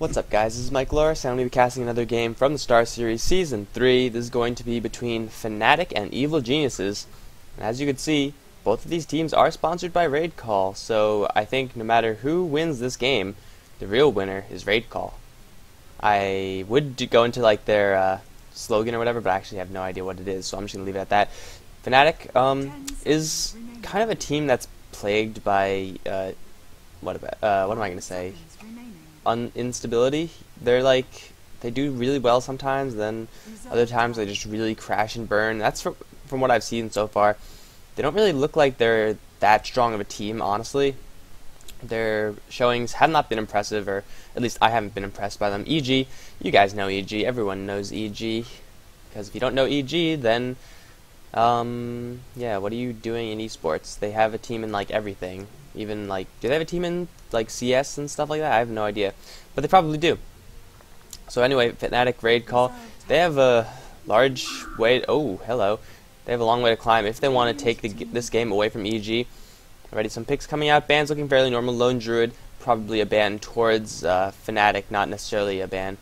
What's up, guys? This is Mike Loris, and I'm going to be casting another game from the Starseries Season 3. This is going to be between Fnatic and Evil Geniuses. And as you can see, both of these teams are sponsored by Raid Call, so I think no matter who wins this game, the real winner is Raid Call. I would go into like their slogan or whatever, but I actually have no idea what it is, so I'm just going to leave it at that. Fnatic is kind of a team that's plagued by, what am I going to say? Instability. They do really well sometimes, then other times they just really crash and burn. That's from what I've seen so far. They don't really look like they're that strong of a team, honestly. Their showings have not been impressive, or at least I haven't been impressed by them. EG, you guys know EG, everyone knows EG, because if you don't know EG, then yeah, what are you doing in esports? They have a team in like everything. Even like, do they have a team in like CS and stuff like that? I have no idea, but they probably do. So anyway, Fnatic Raid Call, they have a large way. Oh, hello. They have a long way to climb if they want to take this game away from EG. Already some picks coming out. Bans looking fairly normal. Lone Druid, probably a ban towards Fnatic, not necessarily a ban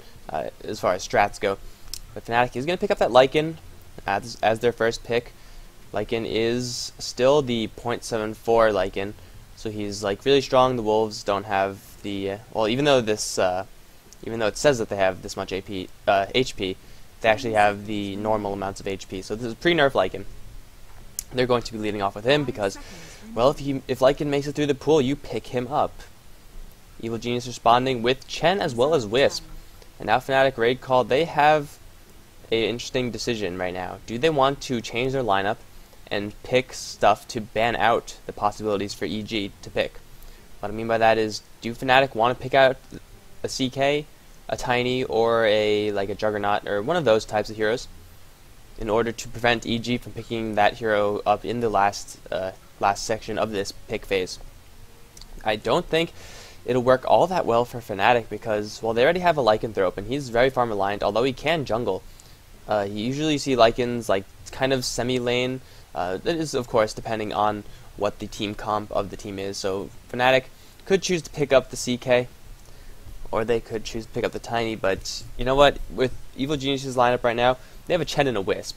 as far as strats go. But Fnatic is going to pick up that Lycan as their first pick. Lycan is still the 0.74 Lycan. So he's like really strong. The Wolves don't have the well, even though it says that they have this much HP, they actually have the normal amounts of HP. So this is pre-nerf Lycan. They're going to be leading off with him because, well, if Lycan makes it through the pool, you pick him up. Evil Genius responding with Chen as well as Wisp, and now Fnatic Raid Call. They have an interesting decision right now. Do they want to change their lineup and pick stuff to ban out the possibilities for EG to pick? What I mean by that is, do Fnatic want to pick out a CK, a Tiny, or a Juggernaut, or one of those types of heroes, in order to prevent EG from picking that hero up in the last section of this pick phase? I don't think it'll work all that well for Fnatic because, well, they already have a Lycan throw open. He's very farm reliant, although he can jungle. You usually see Lycans like kind of semi-lane. That is, of course, depending on what the team comp of the team is. So Fnatic could choose to pick up the CK, or they could choose to pick up the Tiny. But you know what? With Evil Genius's lineup right now, they have a Chen and a Wisp.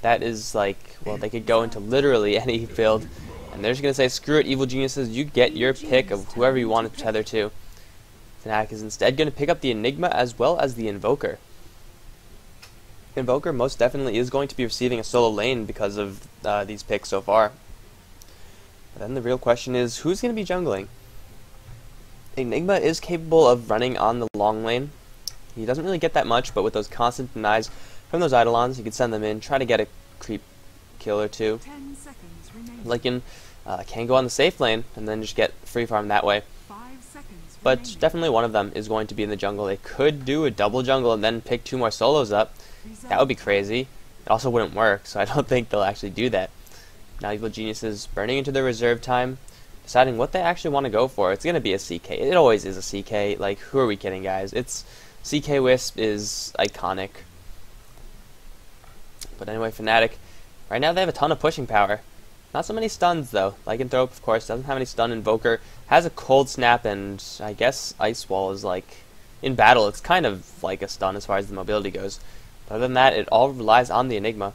That is like, well, they could go into literally any field, and they're just gonna say, screw it, Evil Geniuses, you get your pick of whoever you want to tether to. Fnatic is instead gonna pick up the Enigma as well as the Invoker. Invoker most definitely is going to be receiving a solo lane because of these picks so far. But then the real question is, who's going to be jungling? Enigma is capable of running on the long lane. He doesn't really get that much, but with those constant denies from those Eidolons, you can send them in, try to get a creep kill or two. Lycan can go on the safe lane and then just get free farm that way. But definitely one of them is going to be in the jungle. They could do a double jungle and then pick 2 more solos up. That would be crazy. It also wouldn't work, so I don't think they'll actually do that. Now Evil Geniuses burning into their reserve time, deciding what they actually want to go for. It's going to be a CK. It always is a CK. Like, who are we kidding, guys? It's CK Wisp is iconic. But anyway, Fnatic, right now they have a ton of pushing power. Not so many stuns, though. Lycanthrope, of course, doesn't have any stun. Invoker has a cold snap, and I guess Ice Wall is like, in battle, it's kind of like a stun as far as the mobility goes. But other than that, it all relies on the Enigma.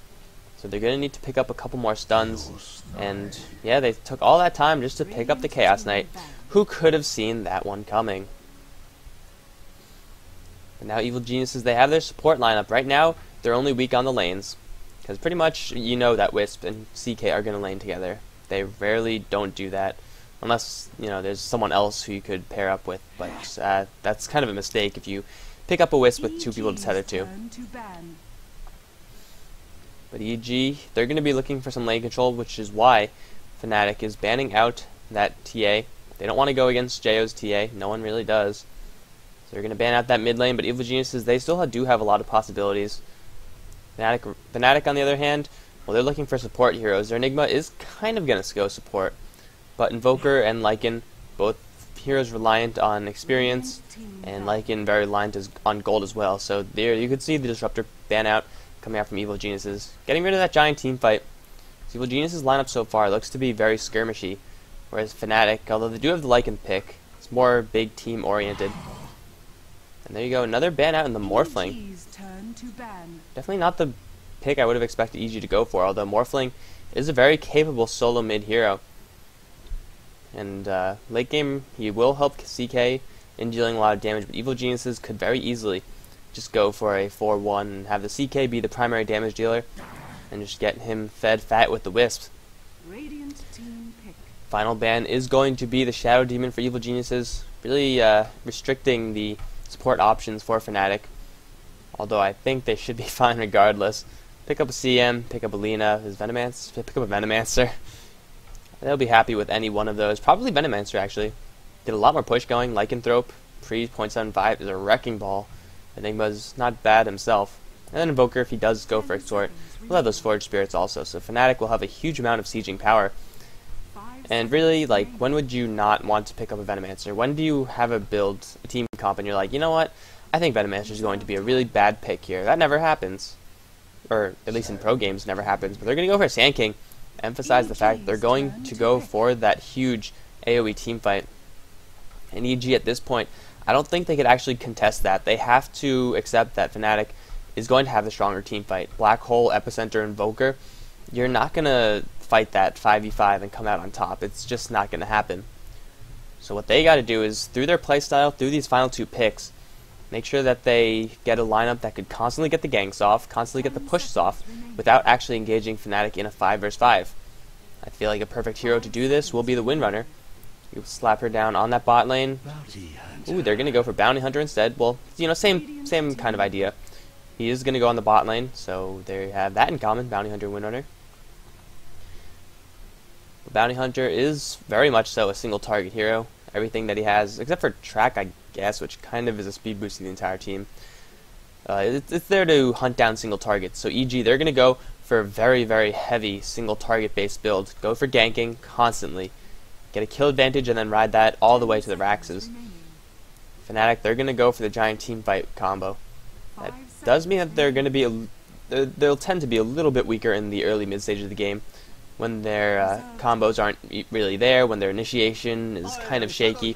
So they're going to need to pick up a couple more stuns. And yeah, they took all that time just to pick up the Chaos Knight. Who could have seen that one coming? But now Evil Geniuses, they have their support lineup. Right now, they're only weak on the lanes. Because pretty much, you know that Wisp and CK are going to lane together. They rarely don't do that. Unless, you know, there's someone else who you could pair up with. But that's kind of a mistake if you pick up a Wisp with 2 people to tether to. But EG, they're going to be looking for some lane control, which is why Fnatic is banning out that TA. They don't want to go against JO's TA. No one really does. So they're going to ban out that mid lane, but Evil Geniuses, they still do have a lot of possibilities. Fnatic, on the other hand, well, they're looking for support heroes. Their Enigma is kind of going to go support, but Invoker and Lycan, both heroes reliant on experience, and Lycan very reliant on gold as well. So there you could see the Disruptor ban out coming out from Evil Geniuses. Getting rid of that giant team fight. Evil Geniuses' lineup so far looks to be very skirmishy, whereas Fnatic, although they do have the Lycan pick, it's more big team oriented. And there you go, another ban out in the Morphling. Definitely not the pick I would have expected EG to go for, although Morphling is a very capable solo mid hero. And late game, he will help CK in dealing a lot of damage, but Evil Geniuses could very easily just go for a 4-1 and have the CK be the primary damage dealer and just get him fed fat with the Wisps. Final ban is going to be the Shadow Demon for Evil Geniuses, really restricting the support options for Fnatic, although I think they should be fine regardless. Pick up a CM, pick up a Lina, pick up a Venomancer. They'll be happy with any one of those. Probably Venomancer, actually. Get a lot more push going. Lycanthrope, pre 0.75 is a wrecking ball. Enigma's not bad himself. And then Invoker, if he does go for Extort, we'll have those Forge Spirits also. So Fnatic will have a huge amount of sieging power. And really, like, when would you not want to pick up a Venomancer? When do you have a build, a team comp, and you're like, you know what? I think Venomancer is going to be a really bad pick here. That never happens. Or, at least in pro games, never happens. But they're going to go for a Sand King. Emphasize the fact that they're going to go for that huge AoE team fight. And EG at this point, I don't think they could actually contest that. They have to accept that Fnatic is going to have the stronger team fight. Black Hole, Epicenter, Invoker, you're not going to fight that 5v5 and come out on top. It's just not going to happen. So what they got to do is, through their playstyle, through these final two picks, make sure that they get a lineup that could constantly get the ganks off, constantly get the pushes off, without actually engaging Fnatic in a 5 vs 5. I feel like a perfect hero to do this will be the Windrunner. You slap her down on that bot lane. Ooh, they're going to go for Bounty Hunter instead. Well, you know, same kind of idea. He is going to go on the bot lane, so they have that in common, Bounty Hunter and Windrunner. Bounty Hunter is very much so a single target hero. Everything that he has, except for Track, I guess, which kind of is a speed boost to the entire team. It's there to hunt down single targets. So EG, they're going to go for a very, very heavy single target based build. Go for ganking constantly. Get a kill advantage and then ride that all the way to the Raxes. Fnatic, they're going to go for the giant team fight combo. That does mean that they're going to be they'll tend to be a little bit weaker in the early mid stage of the game, when their combos aren't really there, when their initiation is kind of shaky.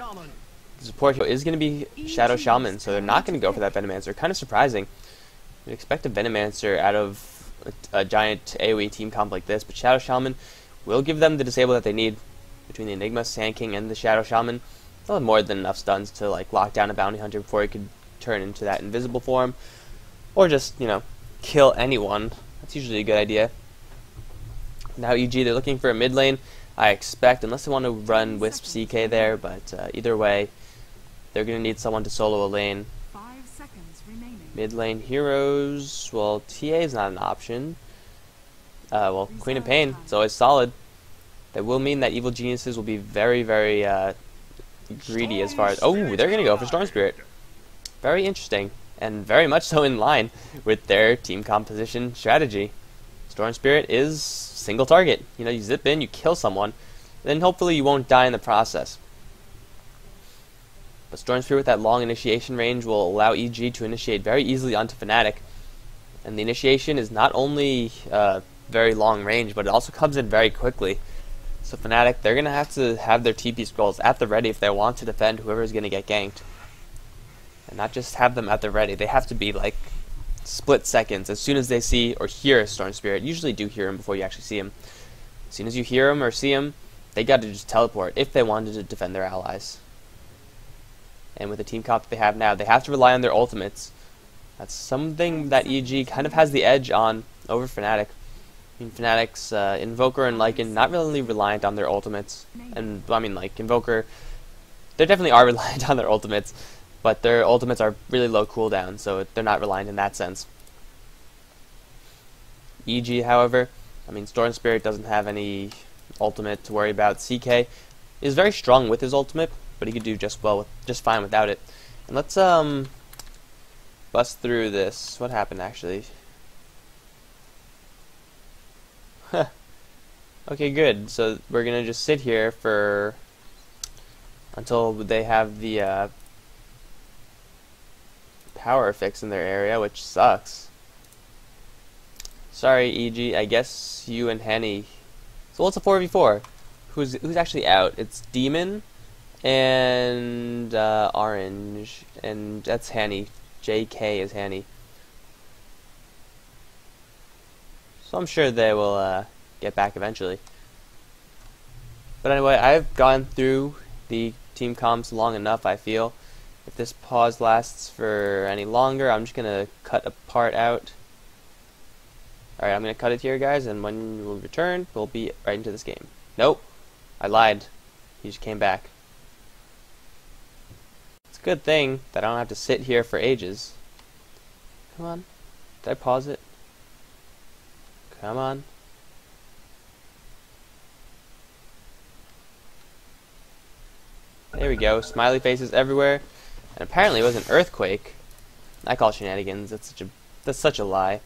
The support hero is going to be Shadow Shaman, so they're not going to go for that Venomancer. Kind of surprising. You'd expect a Venomancer out of a giant AoE team comp like this, but Shadow Shaman will give them the disable that they need. Between the Enigma, Sand King, and the Shadow Shaman, they'll have more than enough stuns to like lock down a Bounty Hunter before he could turn into that invisible form, or just, you know, kill anyone. That's usually a good idea. Now EG, they're looking for a mid lane, I expect, unless they want to run Wisp CK there, but either way, they're going to need someone to solo a lane. Mid lane heroes, well, TA is not an option. Well, Queen of Pain, it's always solid. That will mean that Evil Geniuses will be very, very greedy as far as... Oh, they're going to go for Storm Spirit. Very interesting, and very much so in line with their team composition strategy. Storm Spirit is single target. You know, you zip in, you kill someone, then hopefully you won't die in the process. But Storm Spirit with that long initiation range will allow EG to initiate very easily onto Fnatic. And the initiation is not only very long range, but it also comes in very quickly. So Fnatic, they're going to have their TP scrolls at the ready if they want to defend whoever is going to get ganked. And not just have them at the ready, they have to be like split seconds as soon as they see or hear Storm Spirit. Usually do hear him before you actually see him. As soon as you hear him or see him, they got to just teleport if they wanted to defend their allies. And with the team comp that they have now, they have to rely on their ultimates. That's something that EG kind of has the edge on over Fnatic. I mean, Fnatic's Invoker and Lycan not really reliant on their ultimates. And, I mean, like, Invoker, they definitely are reliant on their ultimates, but their ultimates are really low cooldown, so they're not reliant in that sense. EG, however, I mean, Storm Spirit doesn't have any ultimate to worry about. CK is very strong with his ultimate, but he could do just fine without it. And let's bust through this. What happened actually? Okay, good. So we're gonna just sit here for until they have the power fix in their area, which sucks. Sorry, EG. I guess you and Henny. So what's a 4v4? Who's actually out? It's Demon and orange, and that's Hanny. JK is Hanny. So I'm sure they will get back eventually. But anyway, I've gone through the team comps long enough, I feel. If this pause lasts for any longer, I'm just going to cut a part out. Alright, I'm going to cut it here, guys, and when we'll return, we'll be right into this game. Nope, I lied. He just came back. It's a good thing that I don't have to sit here for ages. Come on. Did I pause it? Come on. There we go. Smiley faces everywhere. And apparently it was an earthquake. I call shenanigans. That's such a lie.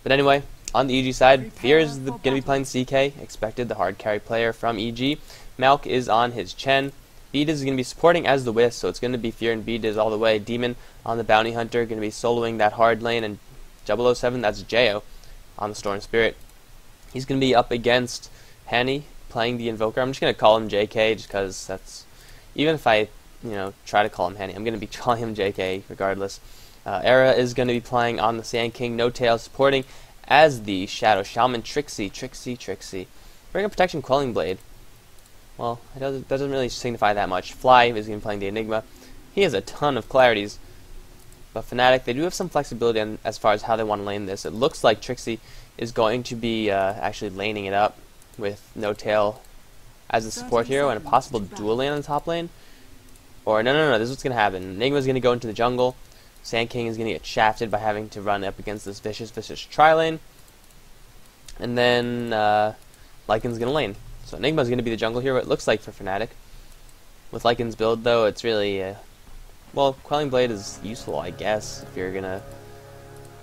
But anyway, on the EG side, Fear is going to be playing CK. Expected, the hard carry player from EG. Malk is on his Chen. Bdiz is going to be supporting as the Wisp, so it's going to be Fear and Bdiz all the way. Demon on the Bounty Hunter, going to be soloing that hard lane. And 007, that's Jo on the Storm Spirit. He's going to be up against Hanny playing the Invoker. I'm just going to call him JK just because that's... Even if I, try to call him Hanny, I'm going to be calling him JK regardless. Era is going to be playing on the Sand King. No Tail supporting as the Shadow Shaman. Trixie. Bring a Protection Quelling Blade. Well, it doesn't really signify that much. Fly is going to be playing the Enigma. He has a ton of clarities. But Fnatic, they do have some flexibility as far as how they want to lane this. It looks like Trixie is going to be actually laning it up with No Tail as the support hero and a possible dual lane on the top lane. Or no, this is what's going to happen. Enigma is going to go into the jungle. Sand King is going to get shafted by having to run up against this vicious tri-lane. And then Lycan's going to lane. So Enigma is going to be the jungle hero, it looks like, for Fnatic. With Lycan's build, though, it's really... well, Quelling Blade is useful, I guess, if you're going to...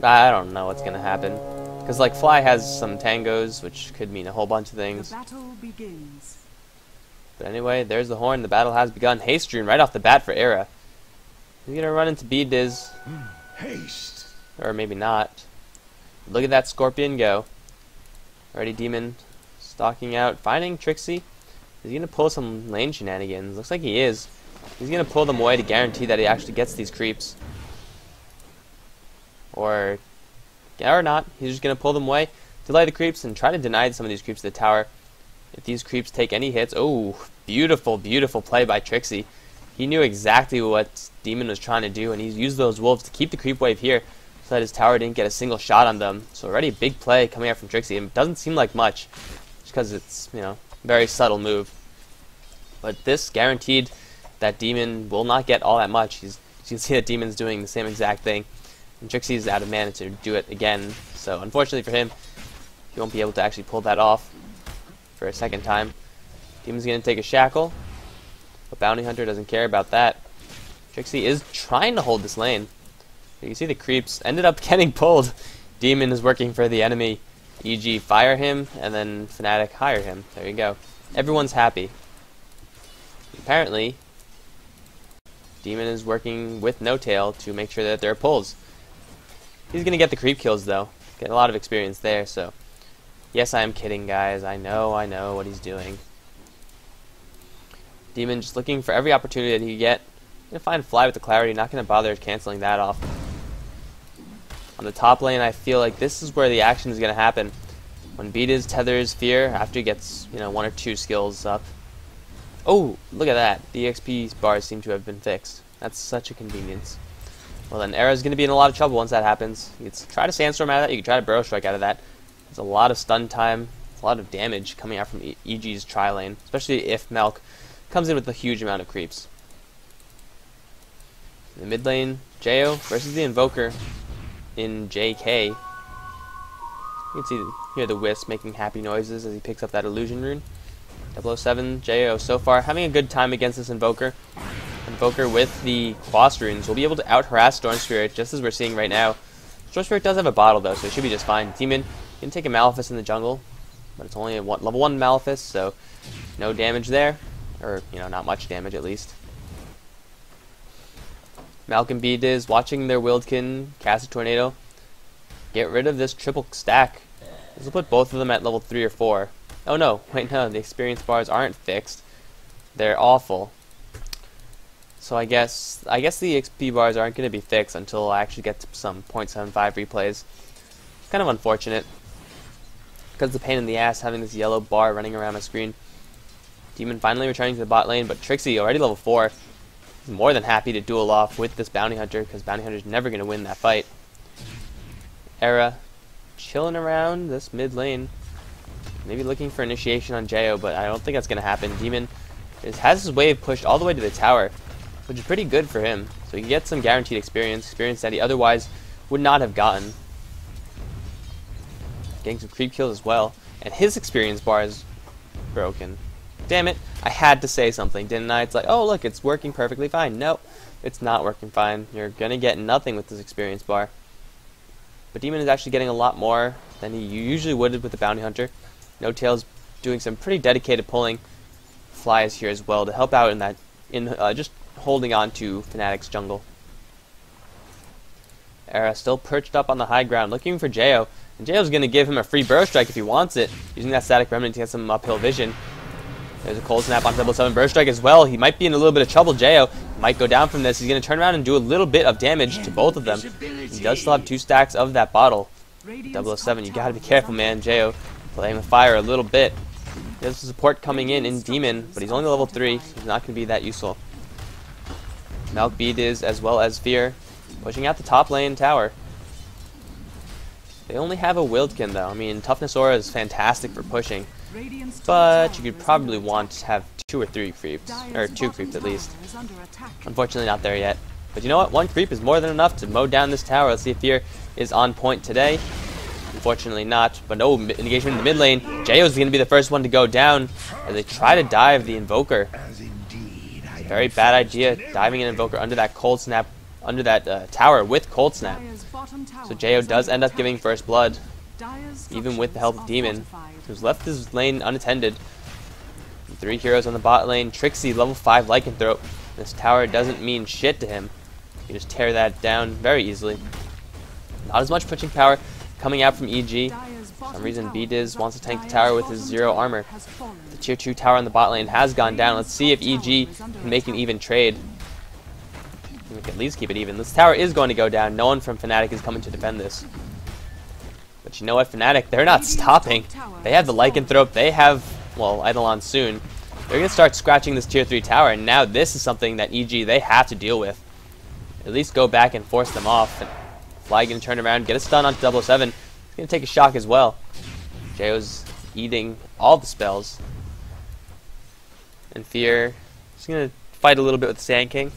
I don't know what's going to happen. Because, like, Fly has some tangos, which could mean a whole bunch of things. The battle begins. But anyway, there's the horn. The battle has begun. Haste Rune right off the bat for Era. He's going to run into Bdiz. Haste. Or maybe not. Look at that Scorpion go. Already Demon stalking out. Finding Trixie. Is he going to pull some lane shenanigans? Looks like he is. He's going to pull them away to guarantee that he actually gets these creeps. Or not. He's just going to pull them away, delay the creeps, and try to deny some of these creeps to the tower. If these creeps take any hits... Oh, beautiful play by Trixie. He knew exactly what Demon was trying to do, and he's used those wolves to keep the creep wave here so that his tower didn't get a single shot on them. So already a big play coming out from Trixie. It doesn't seem like much, just because it's, very subtle move. But this guaranteed that Demon will not get all that much. You can see that Demon's doing the same exact thing. And Trixie's out of mana to do it again. So unfortunately for him, he won't be able to actually pull that off for a second time. Demon's going to take a shackle, but Bounty Hunter doesn't care about that. Trixie is trying to hold this lane. You can see the creeps ended up getting pulled. Demon is working for the enemy. EG fire him, and then Fnatic hire him. There you go. Everyone's happy. Apparently, Demon is working with No Tail to make sure that there are pulls. He's going to get the creep kills, though. Get a lot of experience there, so... Yes, I am kidding, guys. I know what he's doing. Demon just looking for every opportunity that he can get. Gonna find Fly with the clarity, not gonna bother canceling that off. On the top lane, I feel like this is where the action is gonna happen. When Bdiz tethers Fear after he gets, one or two skills up. Oh, look at that. The XP bars seem to have been fixed. That's such a convenience. Well then, Era's gonna be in a lot of trouble once that happens. You can try to Sandstorm out of that, you can try to Burrow Strike out of that. There's a lot of stun time, a lot of damage coming out from EG's tri-lane, especially if Malk comes in with a huge amount of creeps. In the mid lane, Jo versus the Invoker in JK. You can hear the Wisp making happy noises as he picks up that Illusion Rune. 007, Jo so far having a good time against this Invoker. Invoker with the Quas Runes will be able to out-harass Storm Spirit just as we're seeing right now. Storm Spirit does have a bottle though, so it should be just fine. Demon can take a Malefice in the jungle, but it's only a level 1 Malefice, so no damage there. Or, not much damage at least. Malk and Bdiz watching their Wildkin cast a Tornado. Get rid of this triple stack. This will put both of them at level 3 or 4. Oh no, wait no, the experience bars aren't fixed. They're awful. So I guess the XP bars aren't going to be fixed until I actually get to some .75 replays. Kind of unfortunate, because the pain in the ass having this yellow bar running around my screen. Demon finally returning to the bot lane, but Trixie, already level 4, is more than happy to duel off with this Bounty Hunter, because Bounty Hunter's never going to win that fight. Era chilling around this mid lane, maybe looking for initiation on Jo, but I don't think that's going to happen. Demon has his wave pushed all the way to the tower, which is pretty good for him, so he can get some guaranteed experience that he otherwise would not have gotten. Getting some creep kills as well, and his experience bar is broken. Damn it, I had to say something, didn't I? It's like, oh look, it's working perfectly fine. No, it's not working fine. You're gonna get nothing with this experience bar. But Demon is actually getting a lot more than he usually would with the Bounty Hunter. No Tail's doing some pretty dedicated pulling. Fly is here as well to help out in that, just holding on to Fnatic's jungle. Era still perched up on the high ground, looking for Jo. And Jo's going to give him a free burrow strike if he wants it, using that static remnant to get some uphill vision. There's a cold snap on 7 burrow strike as well. He might be in a little bit of trouble. Jo might go down from this. He's going to turn around and do a little bit of damage to both of them. He does still have 2 stacks of that bottle. 007, you got to be careful, man. Jo playing with fire a little bit. There's support coming in Demon, but he's only level 3, so he's not going to be that useful. Malk Beediz as well as Fear pushing out the top lane tower. They only have a Wildkin though. I mean, Toughness Aura is fantastic for pushing, but you could probably want to have 2 or 3 creeps, or 2 creeps at least. Unfortunately not there yet. But you know what? 1 creep is more than enough to mow down this tower. Let's see if Fear is on point today. Unfortunately not, but no engagement in the mid lane. Jo is going to be the first one to go down as they try to dive the Invoker. Very bad idea, diving an Invoker under that cold snap, under that tower with cold snap. So Jo does end up giving first blood, even with the help of Demon, who's left his lane unattended. 3 heroes on the bot lane. Trixie, level 5 Lycanthrope. This tower doesn't mean shit to him. You just tear that down very easily. Not as much pushing power coming out from EG. For some reason, Beediz wants to tank the tower with his 0 armor. The tier 2 tower on the bot lane has gone down. Let's see if EG can make an even trade. We can at least keep it even. This tower is going to go down. No one from Fnatic is coming to defend this. But you know what, Fnatic, they're not stopping. They have the Lycanthrope. They have, well, Eidolon soon. They're going to start scratching this tier 3 tower, and now this is something that EG, they have to deal with. At least go back and force them off. Fly going to turn around, get a stun on 007. He's going to take a shock as well. Jo's eating all the spells. And Fear is going to fight a little bit with the Sand King.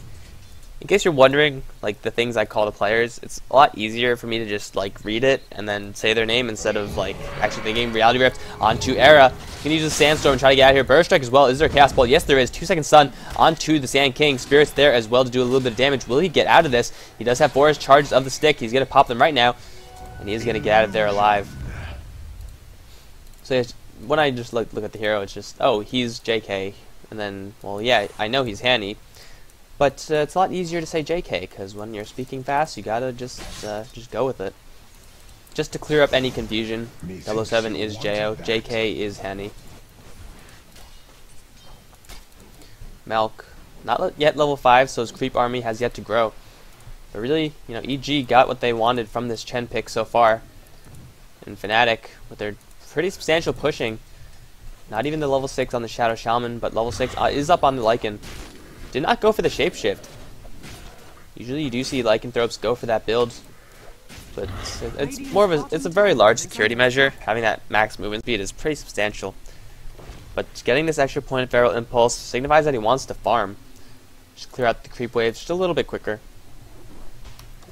In case you're wondering, like, the things I call to players, it's a lot easier for me to just, like, read it and then say their name instead of, like, actually thinking. Reality Rift onto Era. You can use the Sandstorm and try to get out of here. Burst Strike as well. Is there a Chaos Ball? Yes, there is. 2-second stun onto the Sand King. Spirit's there as well to do a little bit of damage. Will he get out of this? He does have 4 charges of the stick. He's going to pop them right now, and he is going to get out of there alive. So when I just look at the hero, it's just, oh, he's JK. And then, well, yeah, I know he's Hanny. But it's a lot easier to say JK, because when you're speaking fast, you gotta just go with it. Just to clear up any confusion, 007 is Jo, JK is Hanny. Malk, not yet level 5, so his creep army has yet to grow. But really, you know, EG got what they wanted from this Chen pick so far. And Fnatic, with their pretty substantial pushing, not even the level 6 on the Shadow Shaman, but level 6 is up on the Lycan. Did not go for the shapeshift. Usually you do see Lycanthropes go for that build, but it's more of it's a very large security measure. Having that max movement speed is pretty substantial. But getting this extra point of Feral Impulse signifies that he wants to farm. Just clear out the creep waves just a little bit quicker.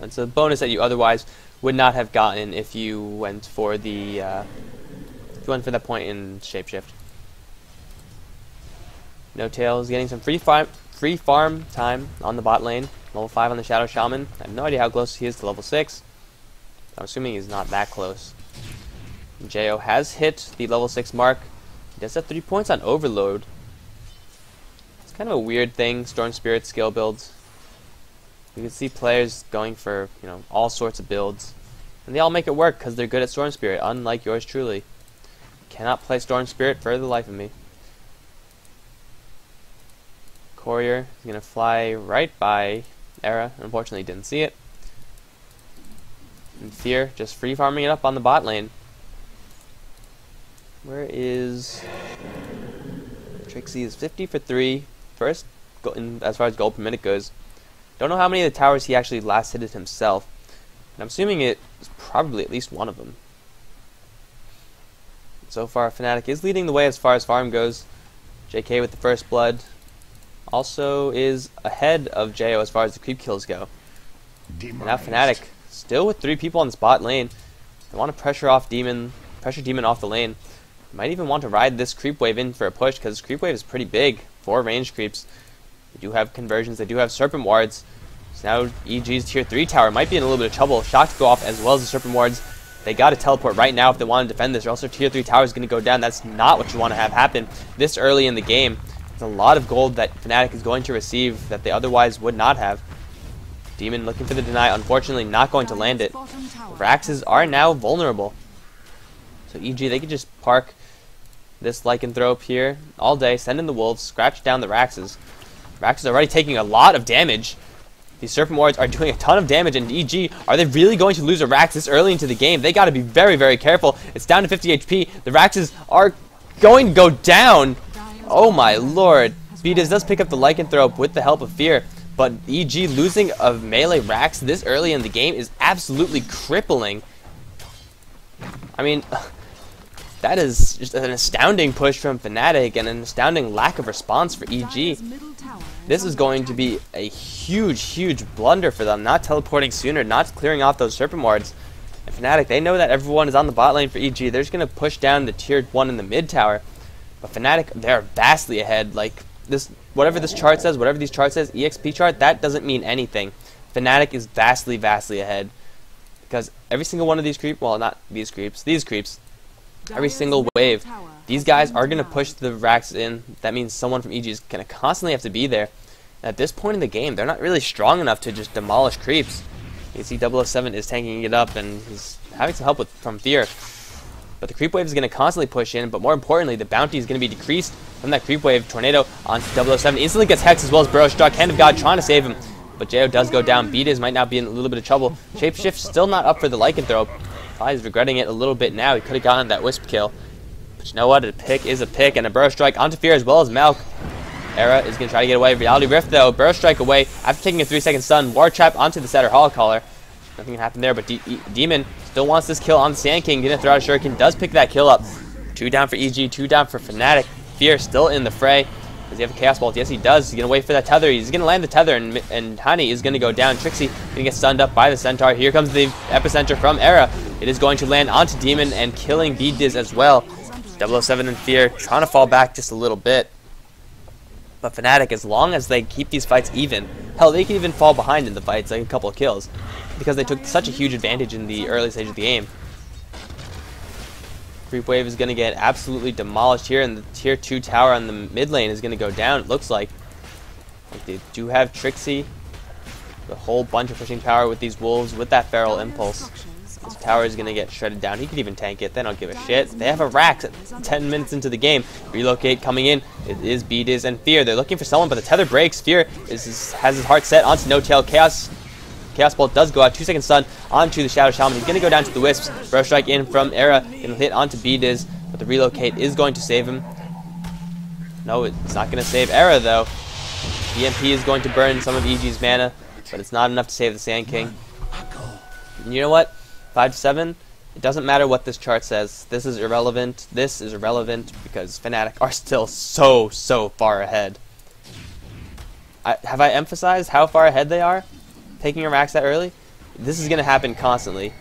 It's a bonus that you otherwise would not have gotten if you went for the that point in shapeshift. No Tails getting some free farm time on the bot lane. Level 5 on the Shadow Shaman. I have no idea how close he is to level 6. I'm assuming he's not that close. Jo has hit the level 6 mark. He does have 3 points on Overload. It's kind of a weird thing, Storm Spirit skill builds. You can see players going for, you know, all sorts of builds. And they all make it work because they're good at Storm Spirit, unlike yours truly. Cannot play Storm Spirit for the life of me. Courier is going to fly right by Era. Unfortunately, didn't see it. And Fear just free farming it up on the bot lane. Where is Trixie? Is 50 for 3. First, as far as gold per minute goes. Don't know how many of the towers he actually last hit himself. And I'm assuming it is probably at least one of them. So far, Fnatic is leading the way as far as farm goes. JK with the first blood. Also is ahead of JO as far as the creep kills go. And now Fnatic still with 3 people on the spot lane. They want to pressure Demon off the lane. Might even want to ride this creep wave in for a push because this creep wave is pretty big. 4 range creeps. They do have conversions. They do have serpent wards. So now EG's tier 3 tower might be in a little bit of trouble. Shock to go off as well as the serpent wards. They got to teleport right now if they want to defend this, or else their tier 3 tower is going to go down. That's not what you want to have happen this early in the game. It's a lot of gold that Fnatic is going to receive that they otherwise would not have. Demon looking for the deny, unfortunately not going to land it. Raxes are now vulnerable. So EG, they could just park this lycanthrope here all day, send in the wolves, scratch down the Raxes. Raxes are already taking a lot of damage. These serpent wards are doing a ton of damage, and EG, are they really going to lose a Rax this early into the game? They got to be very, very careful. It's down to 50 HP. The Raxes are going to go down. Oh my lord. Beatus does pick up the lycanthrope with the help of Fear, but EG losing a melee Rax this early in the game is absolutely crippling. I mean, that is just an astounding push from Fnatic and an astounding lack of response for EG. This is going to be a huge, huge blunder for them, not teleporting sooner, not clearing off those serpent wards. And Fnatic, they know that everyone is on the bot lane for EG. They're just going to push down the tier 1 in the mid tower. But Fnatic, they're vastly ahead. Like, this, whatever this chart says, whatever these chart says, EXP chart, that doesn't mean anything. Fnatic is vastly, vastly ahead. Because every single one of these creeps, well, not these creeps, every single wave, these guys are going to push the Rax in. That means someone from EG is going to constantly have to be there. At this point in the game, they're not really strong enough to just demolish creeps. You can see 007 is tanking it up, and he's having some help from Fear. But the creep wave is going to constantly push in, but more importantly, the bounty is going to be decreased from that creep wave. Tornado on 007. Instantly gets Hex as well as Burrow Struck. Hand of God trying to save him, but Jo does go down. Beatus might now be in a little bit of trouble. Shapeshift still not up for the lycanthrope. He's regretting it a little bit now. He could have gotten that wisp kill. But you know what? A pick is a pick, and a Burrow Strike onto Fear as well as Malk. Era is going to try to get away. Reality Rift, though. Burrow Strike away after taking a 3-second stun. War Trap onto the Setter Hall Caller. Nothing can happen there, but Demon still wants this kill on the Sand King. Going to throw out a Shuriken. Does pick that kill up. 2 down for EG, 2 down for Fnatic. Fear still in the fray. Does he have a Chaos Bolt? Yes, he does. He's going to wait for that tether. He's going to land the tether, and Hani is going to go down. Trixie going to get stunned up by the Centaur. Here comes the epicenter from Era. It is going to land onto Demon and killing Beatdiz as well. 007 and Fear trying to fall back just a little bit. But Fnatic, as long as they keep these fights even, hell, they can even fall behind in the fights, like a couple of kills, because they took such a huge advantage in the early stage of the game. Creep Wave is going to get absolutely demolished here, and the tier 2 tower on the mid lane is going to go down, it looks like. They do have Trixie, a whole bunch of pushing power with these wolves, with that Feral Impulse. This tower is going to get shredded down. He could even tank it. They don't give a shit. They have a Rax at 10 minutes into the game. Relocate coming in. It is Beatdiz and Fear. They're looking for someone, but the tether breaks. Fear has his heart set onto No Tail. Chaos Bolt does go out. 2-second stun onto the Shadow Shaman. He's going to go down to the Wisps. Burrow Strike in from Era. Going to hit onto Beatdiz, but the relocate is going to save him. No, it's not going to save Era, though. EMP is going to burn some of EG's mana, but it's not enough to save the Sand King. And you know what? 5-7, it doesn't matter what this chart says. This is irrelevant. This is irrelevant because Fnatic are still so far ahead. Have I emphasized how far ahead they are? Taking a Rax that early? This is going to happen constantly.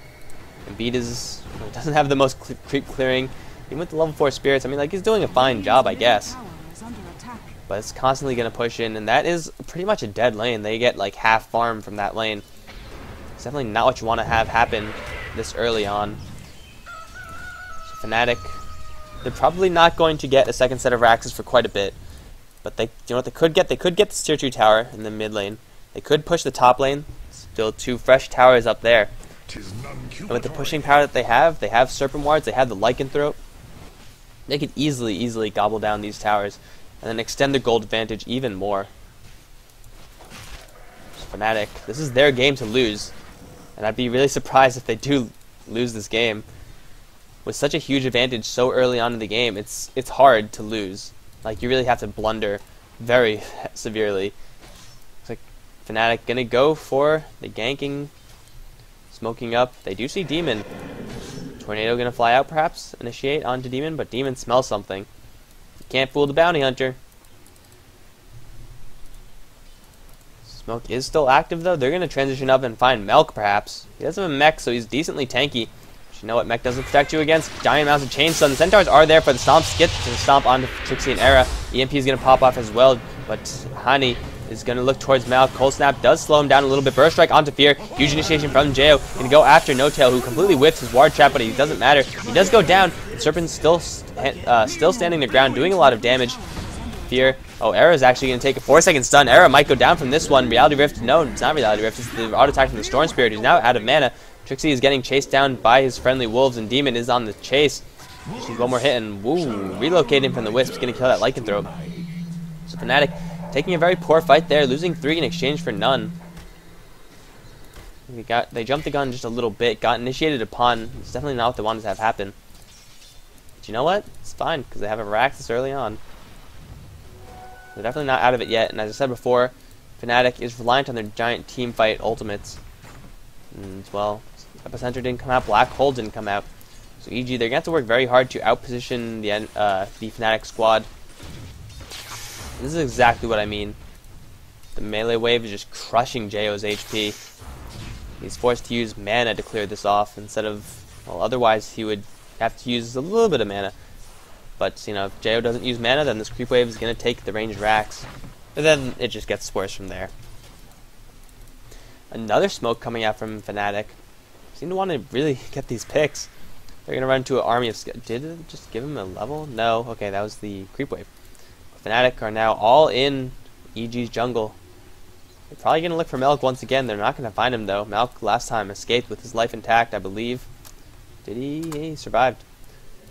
And Beatdiz doesn't have the most creep clearing. Even with the level 4 spirits, I mean, like, he's doing a fine job, I guess. But it's constantly going to push in, and that is pretty much a dead lane. They get like half farm from that lane. It's definitely not what you want to have happen this early on. So Fnatic, they're probably not going to get a second set of Raxes for quite a bit. But they, you know what they could get? They could get the tier 2 tower in the mid lane. They could push the top lane. Still 2 fresh towers up there. And with the pushing power that they have Serpent Wards, they have the Lycanthrope. They could easily gobble down these towers and then extend the gold advantage even more. Fnatic. This is their game to lose. And I'd be really surprised if they do lose this game. With such a huge advantage so early on in the game, it's hard to lose. Like, you really have to blunder very severely. Looks like Fnatic gonna go for the ganking, smoking up. They do see Demon. Tornado gonna fly out, perhaps, initiate onto Demon, but Demon smells something. You can't fool the bounty hunter. Smoke is still active, though. They're gonna transition up and find Melk, perhaps. He does have a mech, so he's decently tanky. But you know what mech doesn't protect you against? Giant amounts of chainstun. The Centaurs are there for the stomps. Get to the stomp onto Trixie and Era. EMP is gonna pop off as well, but Hani is going to look towards Malk. Cold Snap does slow him down a little bit. Burst Strike onto Fear. Huge initiation from Jo. Going to go after No Tail, who completely whips his ward trap, but it doesn't matter. He does go down. Serpent's still standing the ground, doing a lot of damage. Fear. Oh, Era is actually going to take a 4-second stun. Era might go down from this one. Reality Rift. No, it's not Reality Rift. It's the auto attack from the Storm Spirit, who's now out of mana. Trixie is getting chased down by his friendly wolves, and Demon is on the chase. She's one more hit, and woo, relocating from the Wisp is going to kill that Lycanthrope. So Fnatic taking a very poor fight there, losing 3 in exchange for none. They jumped the gun just a little bit, got initiated upon. It's definitely not what they wanted to have happen. But you know what? It's fine, because they have a Raxus early on. They're definitely not out of it yet, and as I said before, Fnatic is reliant on their giant team fight ultimates. And, well, Epicenter didn't come out, Black Hole didn't come out. So EG, they're going to have to work very hard to outposition the Fnatic squad. This is exactly what I mean. The melee wave is just crushing JO's HP. He's forced to use mana to clear this off instead of, well, otherwise he would have to use a little bit of mana. But, you know, if Jo doesn't use mana, then this creep wave is going to take the ranged Rax. And then it just gets worse from there. Another smoke coming out from Fnatic. Seem to want to really get these picks. They're going to run into an army of... Did it just give him a level? No. Okay, that was the creep wave. Fnatic are now all in EG's jungle. They're probably going to look for Melk once again. They're not going to find him, though. Melk last time escaped with his life intact, I believe. Did he? He survived.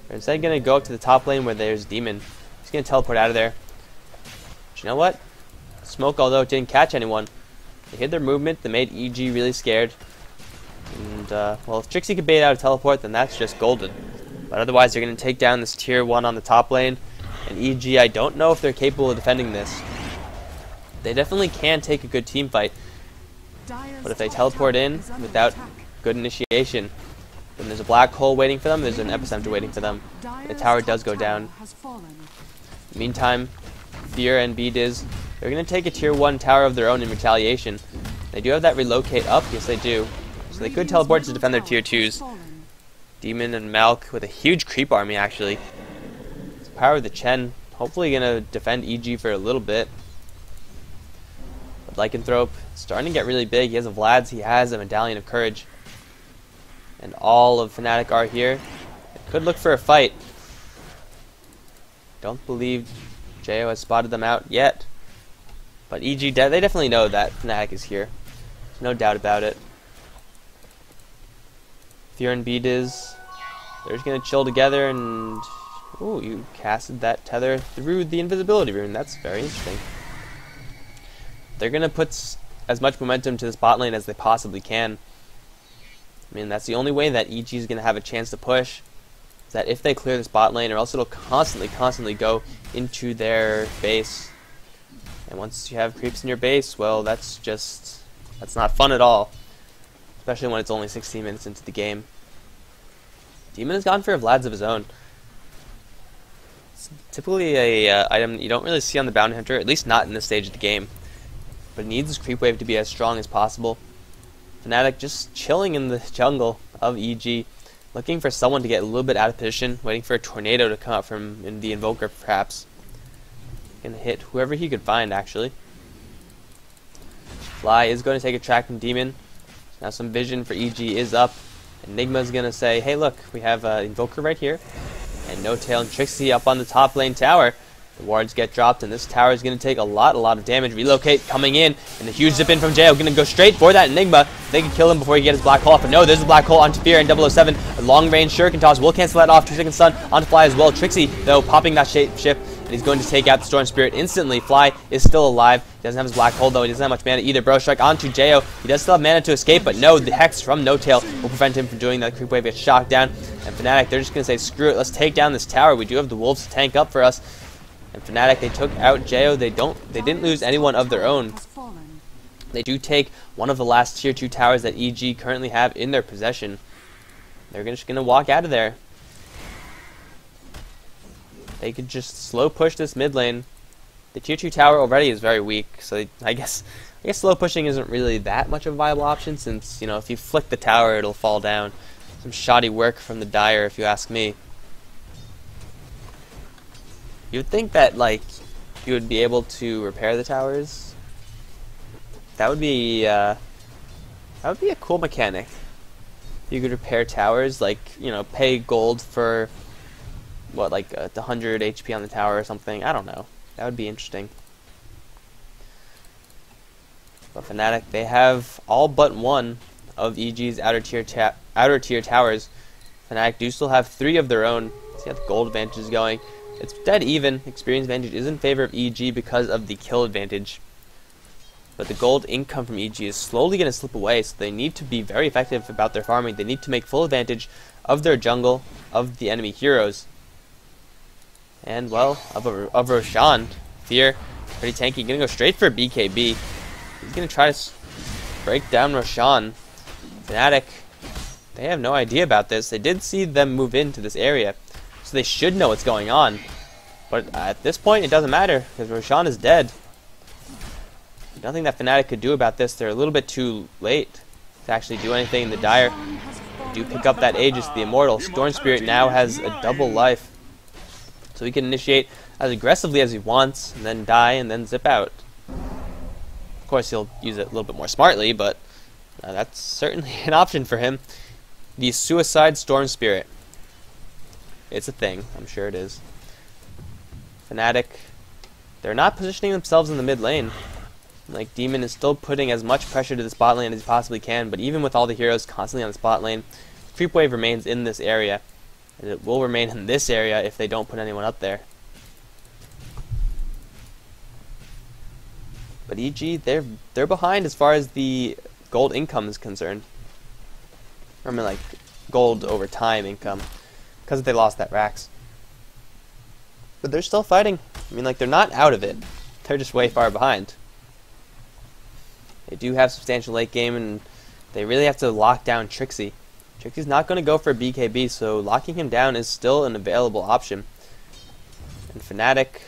They're instead going to go up to the top lane where there's Demon. He's going to teleport out of there. But you know what? Smoke, although it didn't catch anyone, they hid their movement. They made EG really scared. And, well, if Trixie could bait out a teleport, then that's just golden. But otherwise, they're going to take down this tier 1 on the top lane. And EG, I don't know if they're capable of defending this. They definitely can take a good team fight. But if they teleport in without good initiation, then there's a black hole waiting for them, there's an epicenter waiting for them. The tower does go down. Meantime, Fear and B-Diz, they're going to take a tier 1 tower of their own in retaliation. They do have that relocate up, yes they do. So they could teleport to defend their tier 2s. Demon and Malk with a huge creep army, actually. Power of the Chen, hopefully going to defend EG for a little bit. But Lycanthrope starting to get really big. He has a Vlad's, he has a Medallion of Courage. And all of Fnatic are here. They could look for a fight. Don't believe Jo has spotted them out yet. But EG, they definitely know that Fnatic is here. There's no doubt about it. Fear and B-Diz, they're just going to chill together and... Ooh, you casted that tether through the invisibility rune. That's very interesting. They're going to put as much momentum to this bot lane as they possibly can. I mean, that's the only way that EG is going to have a chance to push. Is that if they clear this bot lane, or else it'll constantly go into their base. And once you have creeps in your base, well, that's not fun at all. Especially when it's only 16 minutes into the game. Demon has gone for a Vlad's of his own. Typically a item that you don't really see on the Bounty Hunter, at least not in this stage of the game. But it needs this creep wave to be as strong as possible. Fnatic just chilling in the jungle of EG, looking for someone to get a little bit out of position, waiting for a tornado to come out from the Invoker perhaps. Gonna hit whoever he could find, actually. Fly is going to take a track from Demon. Now some vision for EG is up. Enigma's gonna say, hey look, we have Invoker right here. And No Tail and Trixie up on the top lane tower. The wards get dropped, and this tower is going to take a lot of damage. Relocate coming in, and a huge zip in from Jo. Going to go straight for that Enigma. They can kill him before he gets his black hole off. But no, there's a black hole onto Fear and 007. A long range Shuriken toss will cancel that off. 2-second stun onto Fly as well. Trixie, though, popping that shape shift and he's going to take out the Storm Spirit instantly. Fly is still alive. He doesn't have his Black Hole, though. He doesn't have much mana either. Bro Strike onto Jo. He does still have mana to escape, but no, the Hex from No Tail will prevent him from doing that. Creep Wave gets shocked down, and Fnatic, they're just going to say, screw it, let's take down this tower. We do have the Wolves to tank up for us. And Fnatic, they took out Jo. They didn't lose anyone of their own. They do take one of the last tier 2 towers that EG currently have in their possession. They're just going to walk out of there. They could just slow push this mid lane. The tier 2 tower already is very weak, so I guess slow pushing isn't really that much of a viable option, since, you know, if you flick the tower, it'll fall down. Some shoddy work from the Dire, if you ask me. You would think that, like, you would be able to repair the towers. That would be a cool mechanic. You could repair towers, like, you know, pay gold for what, like the 100 HP on the tower or something. I don't know. That would be interesting. But Fnatic, they have all but one of EG's outer tier towers. Fnatic do still have 3 of their own. See how the gold advantage is going. It's dead even. Experience advantage is in favor of EG because of the kill advantage. But the gold income from EG is slowly going to slip away, so they need to be very effective about their farming. They need to make full advantage of their jungle, of the enemy heroes. And, well, of Roshan. Fear, pretty tanky. Going to go straight for BKB. He's going to try to break down Roshan. Fnatic, they have no idea about this. They did see them move into this area, so they should know what's going on. But at this point, it doesn't matter, because Roshan is dead. Nothing that Fnatic could do about this. They're a little bit too late to actually do anything. The Dire do pick up that Aegis, the Immortal. Storm Spirit now has a double life, so he can initiate as aggressively as he wants, and then die, and then zip out. Of course, he'll use it a little bit more smartly, but that's certainly an option for him. The Suicide Storm Spirit. It's a thing. I'm sure it is. Fnatic, they're not positioning themselves in the mid lane. Like, Demon is still putting as much pressure to the spot lane as he possibly can, but even with all the heroes constantly on the spot lane, Creep Wave remains in this area, and it will remain in this area if they don't put anyone up there. But EG, they're behind as far as the gold income is concerned. I mean, like, gold over time income, because they lost that Rax. But they're still fighting. I mean, like, they're not out of it. They're just way far behind. They do have substantial late game, and they really have to lock down Trixie. Trixie's not going to go for a BKB, so locking him down is still an available option. And Fnatic,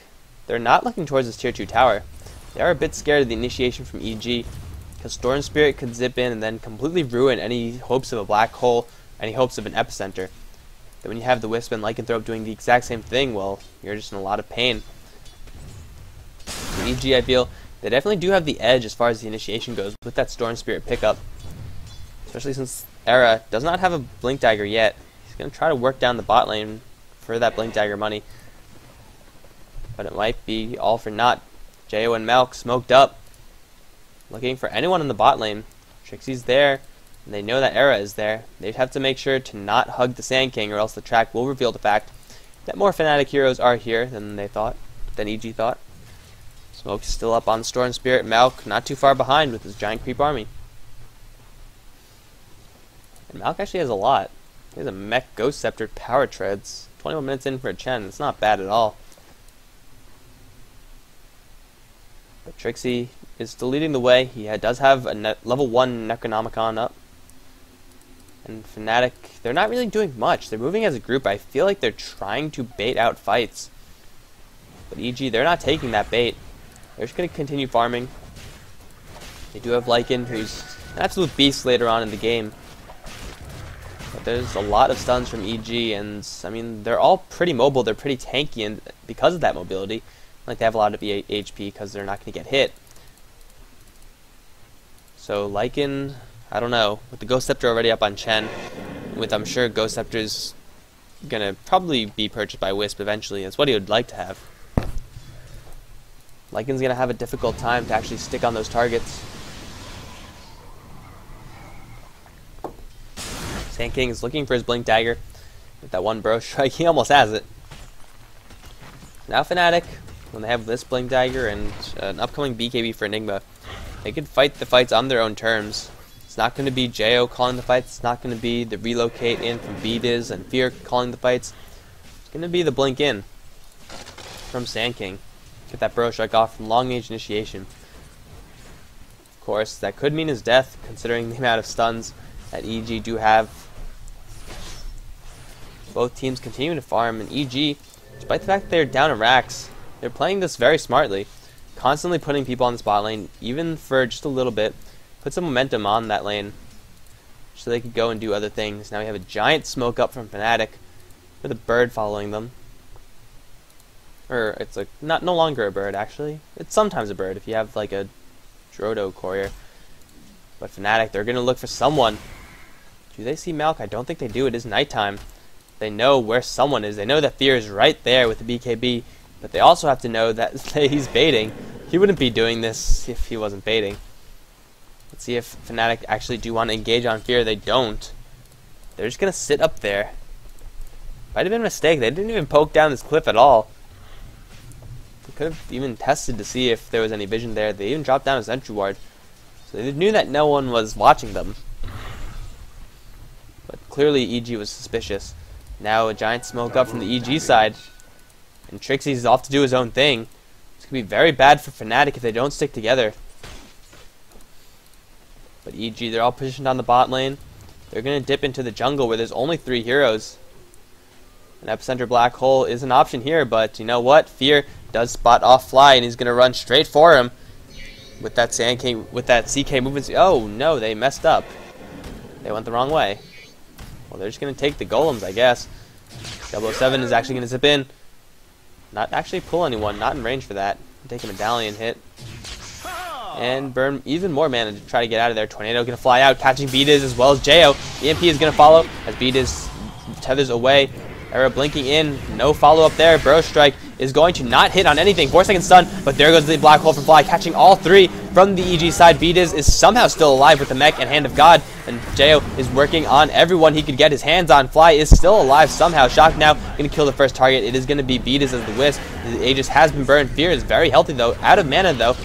they're not looking towards this tier 2 tower. They are a bit scared of the initiation from EG, because Storm Spirit could zip in and then completely ruin any hopes of a black hole, any hopes of an epicenter. Then when you have the Wisp and Lycanthrope doing the exact same thing, well, you're just in a lot of pain. So EG, I feel, they definitely do have the edge as far as the initiation goes with that Storm Spirit pickup. Especially since Era does not have a Blink Dagger yet. He's going to try to work down the bot lane for that Blink Dagger money. But it might be all for naught. Jo and Malk smoked up, looking for anyone in the bot lane. Trixie's there, and they know that Era is there. They have to make sure to not hug the Sand King, or else the track will reveal the fact that more Fnatic heroes are here than EG thought. Smoke's still up on Storm Spirit. Malk not too far behind with his giant creep army. And Malk actually has a lot. He has a Mech Ghost Scepter Power Treads. 21 minutes in for a Chen. It's not bad at all. But Trixie is still leading the way. He does have a level 1 Necronomicon up. And Fnatic, they're not really doing much. They're moving as a group. I feel like they're trying to bait out fights. But EG, they're not taking that bait. They're just going to continue farming. They do have Lycan, who's an absolute beast later on in the game. But there's a lot of stuns from EG, and I mean, they're all pretty mobile. They're pretty tanky, and because of that mobility, like, they have a lot of HP because they're not going to get hit. So Lycan, I don't know. With the Ghost Scepter already up on Chen, with, I'm sure, Ghost Scepter's going to probably be purchased by Wisp eventually. That's what he would like to have. Lycan's going to have a difficult time to actually stick on those targets. Sand King is looking for his Blink Dagger. With that one Bro Strike, he almost has it. Now Fnatic, when they have this Blink Dagger and an upcoming BKB for Enigma, they can fight the fights on their own terms. It's not going to be Jo calling the fights. It's not going to be the relocate in from BDiz and Fear calling the fights. It's going to be the blink in from Sand King. Get that Burrow Strike off from long range initiation. Of course, that could mean his death, considering the amount of stuns that EG do have. Both teams continue to farm, and EG, despite the fact that they're down in racks, they're playing this very smartly. Constantly putting people on the spot lane, even for just a little bit. Put some momentum on that lane so they could go and do other things. Now we have a giant smoke up from Fnatic with a bird following them. Or it's like no longer a bird actually. It's sometimes a bird if you have like a Drodo courier. But Fnatic, they're gonna look for someone. Do they see Malk? I don't think they do. It is nighttime. They know where someone is. They know that Fear is right there with the BKB, but they also have to know that he's baiting. He wouldn't be doing this if he wasn't baiting. Let's see if Fnatic actually do want to engage on Fear. They don't. They're just going to sit up there. Might have been a mistake. They didn't even poke down this cliff at all. They could have even tested to see if there was any vision there. They even dropped down a sentry ward. So they knew that no one was watching them. But clearly EG was suspicious. Now a giant smoke up from the EG side. And Trixie's off to do his own thing. It's going to be very bad for Fnatic if they don't stick together. But EG, they're all positioned on the bot lane. They're going to dip into the jungle where there's only 3 heroes. An Epicenter Black Hole is an option here, but you know what? Fear does spot off Fly, and he's going to run straight for him with that Sand King, with that CK movement. Oh no, they messed up. They went the wrong way. Well, they're just going to take the golems, I guess. 007 is actually going to zip in. Not actually pull anyone, not in range for that. Take a medallion hit. And burn even more mana to try to get out of there. Tornado going to fly out, catching BDiz as well as Jo. EMP is going to follow as BDiz tethers away. Era blinking in, no follow-up there. Burrow Strike is going to not hit on anything. 4-second stun, but there goes the Black Hole from Fly, catching all 3 from the EG side. BDiz is somehow still alive with the mech and Hand of God, and Jo is working on everyone he could get his hands on. Fly is still alive somehow. Shock now, going to kill the first target. It is going to be BDiz as the Wisp. The Aegis has been burned. Fear is very healthy though, out of mana though.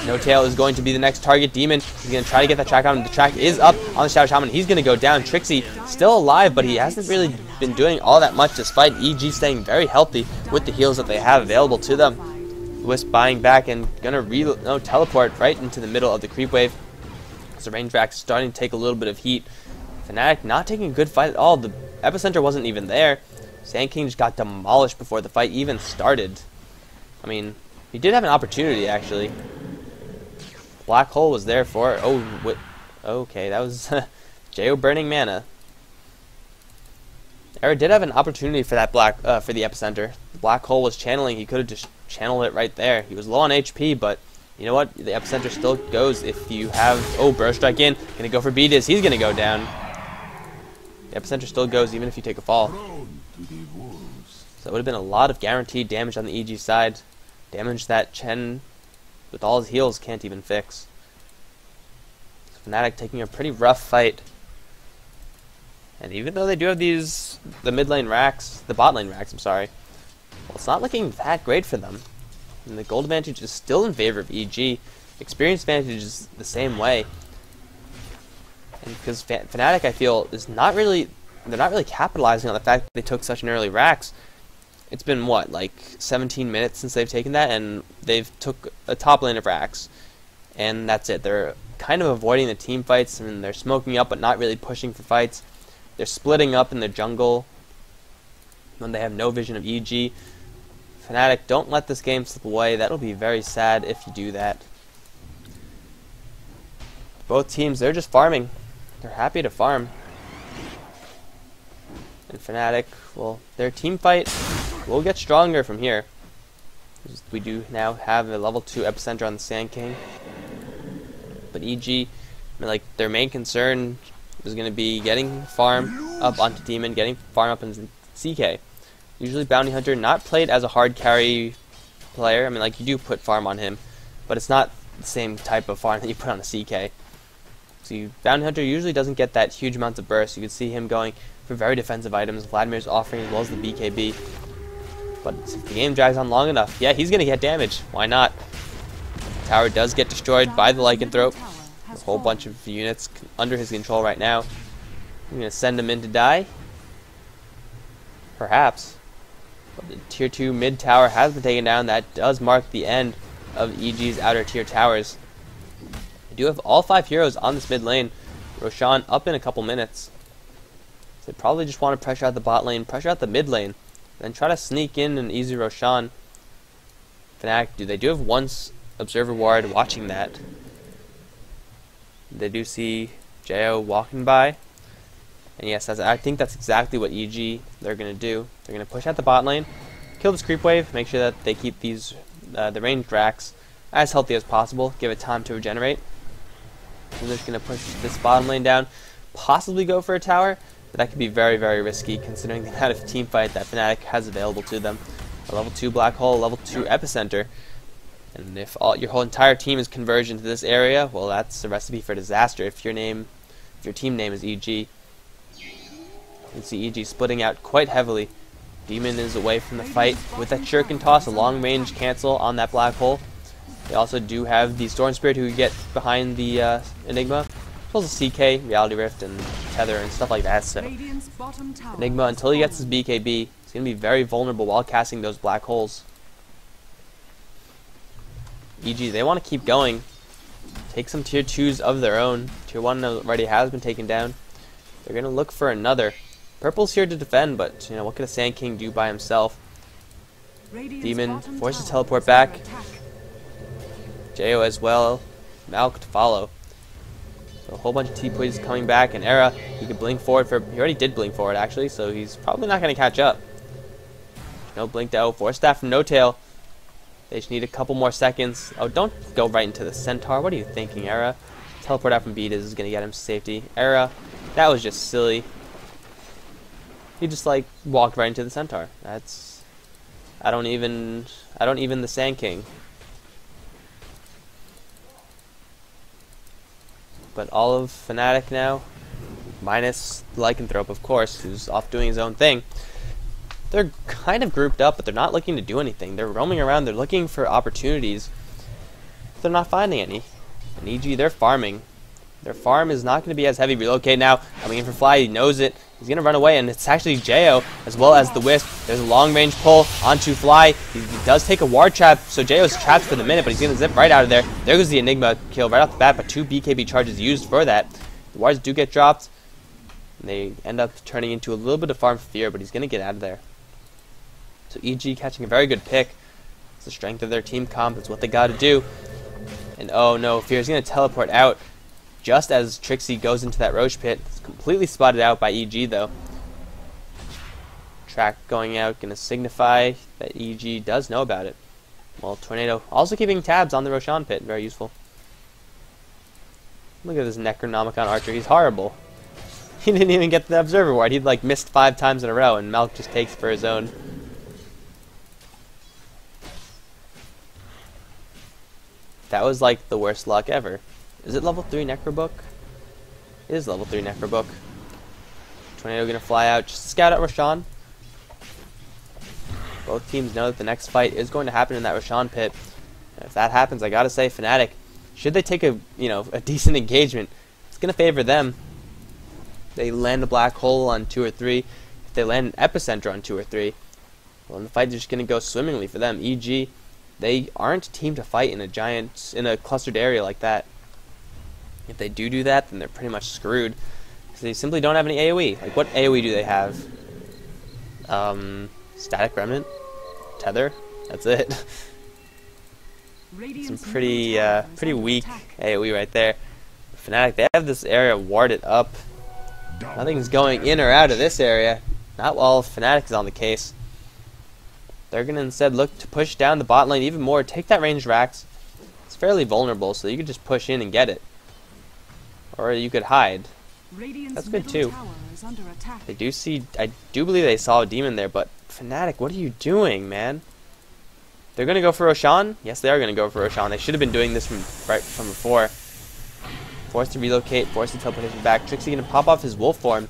No Tail is going to be the next target. Demon is going to try to get that track on him. The track is up on the Shadow Shaman. He's going to go down. Trixie still alive, but he hasn't really been doing all that much despite EG staying very healthy with the heals that they have available to them. Wisp buying back and going to teleport right into the middle of the creep wave. So range back starting to take a little bit of heat. Fnatic not taking a good fight at all. The Epicenter wasn't even there. Sand King just got demolished before the fight even started. I mean, he did have an opportunity actually. Black Hole was there for it. Oh, okay, that was Jo burning mana. Era did have an opportunity for that for the Epicenter. The Black Hole was channeling. He could have just channeled it right there. He was low on HP, but you know what? The Epicenter still goes if you have... Oh, Burrow Strike in. Gonna go for BDiz. He's gonna go down. The Epicenter still goes even if you take a fall. So that would have been a lot of guaranteed damage on the EG side. Damage that Chen, with all his heals, can't even fix. Fnatic taking a pretty rough fight. And even though they do have the mid lane racks, the bot lane racks, I'm sorry, well, it's not looking that great for them. And the gold advantage is still in favor of EG. Experience advantage is the same way. And because Fnatic, I feel, they're not really capitalizing on the fact that they took such an early racks. It's been, what, like 17 minutes since they've taken that, and they've took a top lane of racks. And that's it. They're kind of avoiding the team fights, and they're smoking up but not really pushing for fights. They're splitting up in the jungle when they have no vision of EG. Fnatic, don't let this game slip away. That'll be very sad if you do that. Both teams, they're just farming. They're happy to farm. And Fnatic, well, their team fight will get stronger from here. We do now have a level 2 Epicenter on the Sand King. But EG, I mean, like, their main concern is going to be getting farm up onto Demon, getting farm up into CK. Usually Bounty Hunter, not played as a hard carry player. I mean, like, you do put farm on him, but it's not the same type of farm that you put on a CK. So Bounty Hunter usually doesn't get that huge amount of burst. You can see him going for very defensive items. Vladimir's offering as well as the BKB. But if the game drags on long enough, yeah, he's going to get damage. Why not? Tower does get destroyed by the Lycanthrope. A whole bunch of units under his control right now. I'm going to send him in to die. Perhaps. But the tier 2 mid tower has been taken down. That does mark the end of EG's outer tier towers. I do have all 5 heroes on this mid lane. Roshan up in a couple minutes. So they probably just want to pressure out the bot lane, pressure out the mid lane, then try to sneak in an easy Roshan. Fnatic, they do have one observer ward watching that. They do see Jo walking by. And yes, I think that's exactly what EG they're going to do. They're going to push out the bot lane, kill this creep wave, make sure that they keep these the ranged racks as healthy as possible, give it time to regenerate. And they're just going to push this bottom lane down, possibly go for a tower, but that could be very, very risky considering the amount of team fight that Fnatic has available to them. A level 2 black hole, level 2 epicenter. And if your whole entire team is converged into this area, well, that's a recipe for disaster. If your team name is EG, you can see EG splitting out quite heavily. Demon is away from the fight with that shuriken toss, a long range cancel on that black hole. They also do have the Storm Spirit who get behind the Enigma, as well as CK, Reality Rift, and Tether, and stuff like that. So Enigma, until he gets his BKB, he's going to be very vulnerable while casting those black holes. EG, they want to keep going, take some tier 2s of their own. Tier 1 already has been taken down. They're going to look for another. Purple's here to defend, but you know, what could a Sand King do by himself? Demon forces teleport back. Jo as well. Malk to follow. So a whole bunch of T-Poys coming back, and Era, he could blink forward he already did blink forward actually, so he's probably not going to catch up. No blink out, Force Staff from No Tail. They just need a couple more seconds. Oh, don't go right into the Centaur. What are you thinking, Era? Teleport out from Beat is going to get him to safety. Era, that was just silly. He just like walked right into the Centaur. That's I don't even the Sand King. But all of Fnatic now, minus Lycanthrope of course, who's off doing his own thing. They're kind of grouped up, but they're not looking to do anything. They're roaming around, they're looking for opportunities. They're not finding any. And EG, they're farming. Their farm is not going to be as heavy. Relocate now, coming in for Fly, he knows it. He's going to run away, and it's actually Jo as well as the Wisp. There's a long range pull onto Fly. He does take a ward trap, so Jo's trapped for the minute, but he's going to zip right out of there. There goes the Enigma kill right off the bat, but 2 BKB charges used for that. The wards do get dropped. And they end up turning into a little bit of farm fear, but he's going to get out of there. So EG catching a very good pick. It's the strength of their team comp. It's what they got to do. And oh no, Fear's going to teleport out just as Trixie goes into that Roche pit. It's completely spotted out by EG though. Track going out, going to signify that EG does know about it. Well, Tornado also keeping tabs on the Roshan pit. Very useful. Look at this Necronomicon Archer. He's horrible. He didn't even get the Observer Ward. He'd like missed 5 times in a row, and Malk just takes for his own. That was like the worst luck ever. Is it level 3 Necrobook? It is level 3 Necrobook. Tornado gonna fly out just to scout out Roshan. Both teams know that the next fight is going to happen in that Roshan pit. And if that happens, I gotta say, Fnatic, should they take a decent engagement, it's gonna favor them. They land a black hole on 2 or 3. If they land an epicenter on 2 or 3, well, then the fight is just gonna go swimmingly for them. EG, they aren't teamed to fight in a clustered area like that. If they do that, then they're pretty much screwed. Because they simply don't have any AoE. Like, what AoE do they have? Static Remnant? Tether? That's it. Some pretty weak AoE right there. Fnatic, they have this area warded up. Nothing's going in or out of this area. Not while Fnatic is on the case. They're going to instead look to push down the bot lane even more. Take that ranged Rax. It's fairly vulnerable, so you could just push in and get it. Or you could hide. That's good too. They do see, I do believe they saw a demon there, but Fnatic, what are you doing, man? They're going to go for Roshan? Yes, they are going to go for Roshan. They should have been doing this from before. Forced to relocate, forced to teleportation back. Trixie going to pop off his wolf form.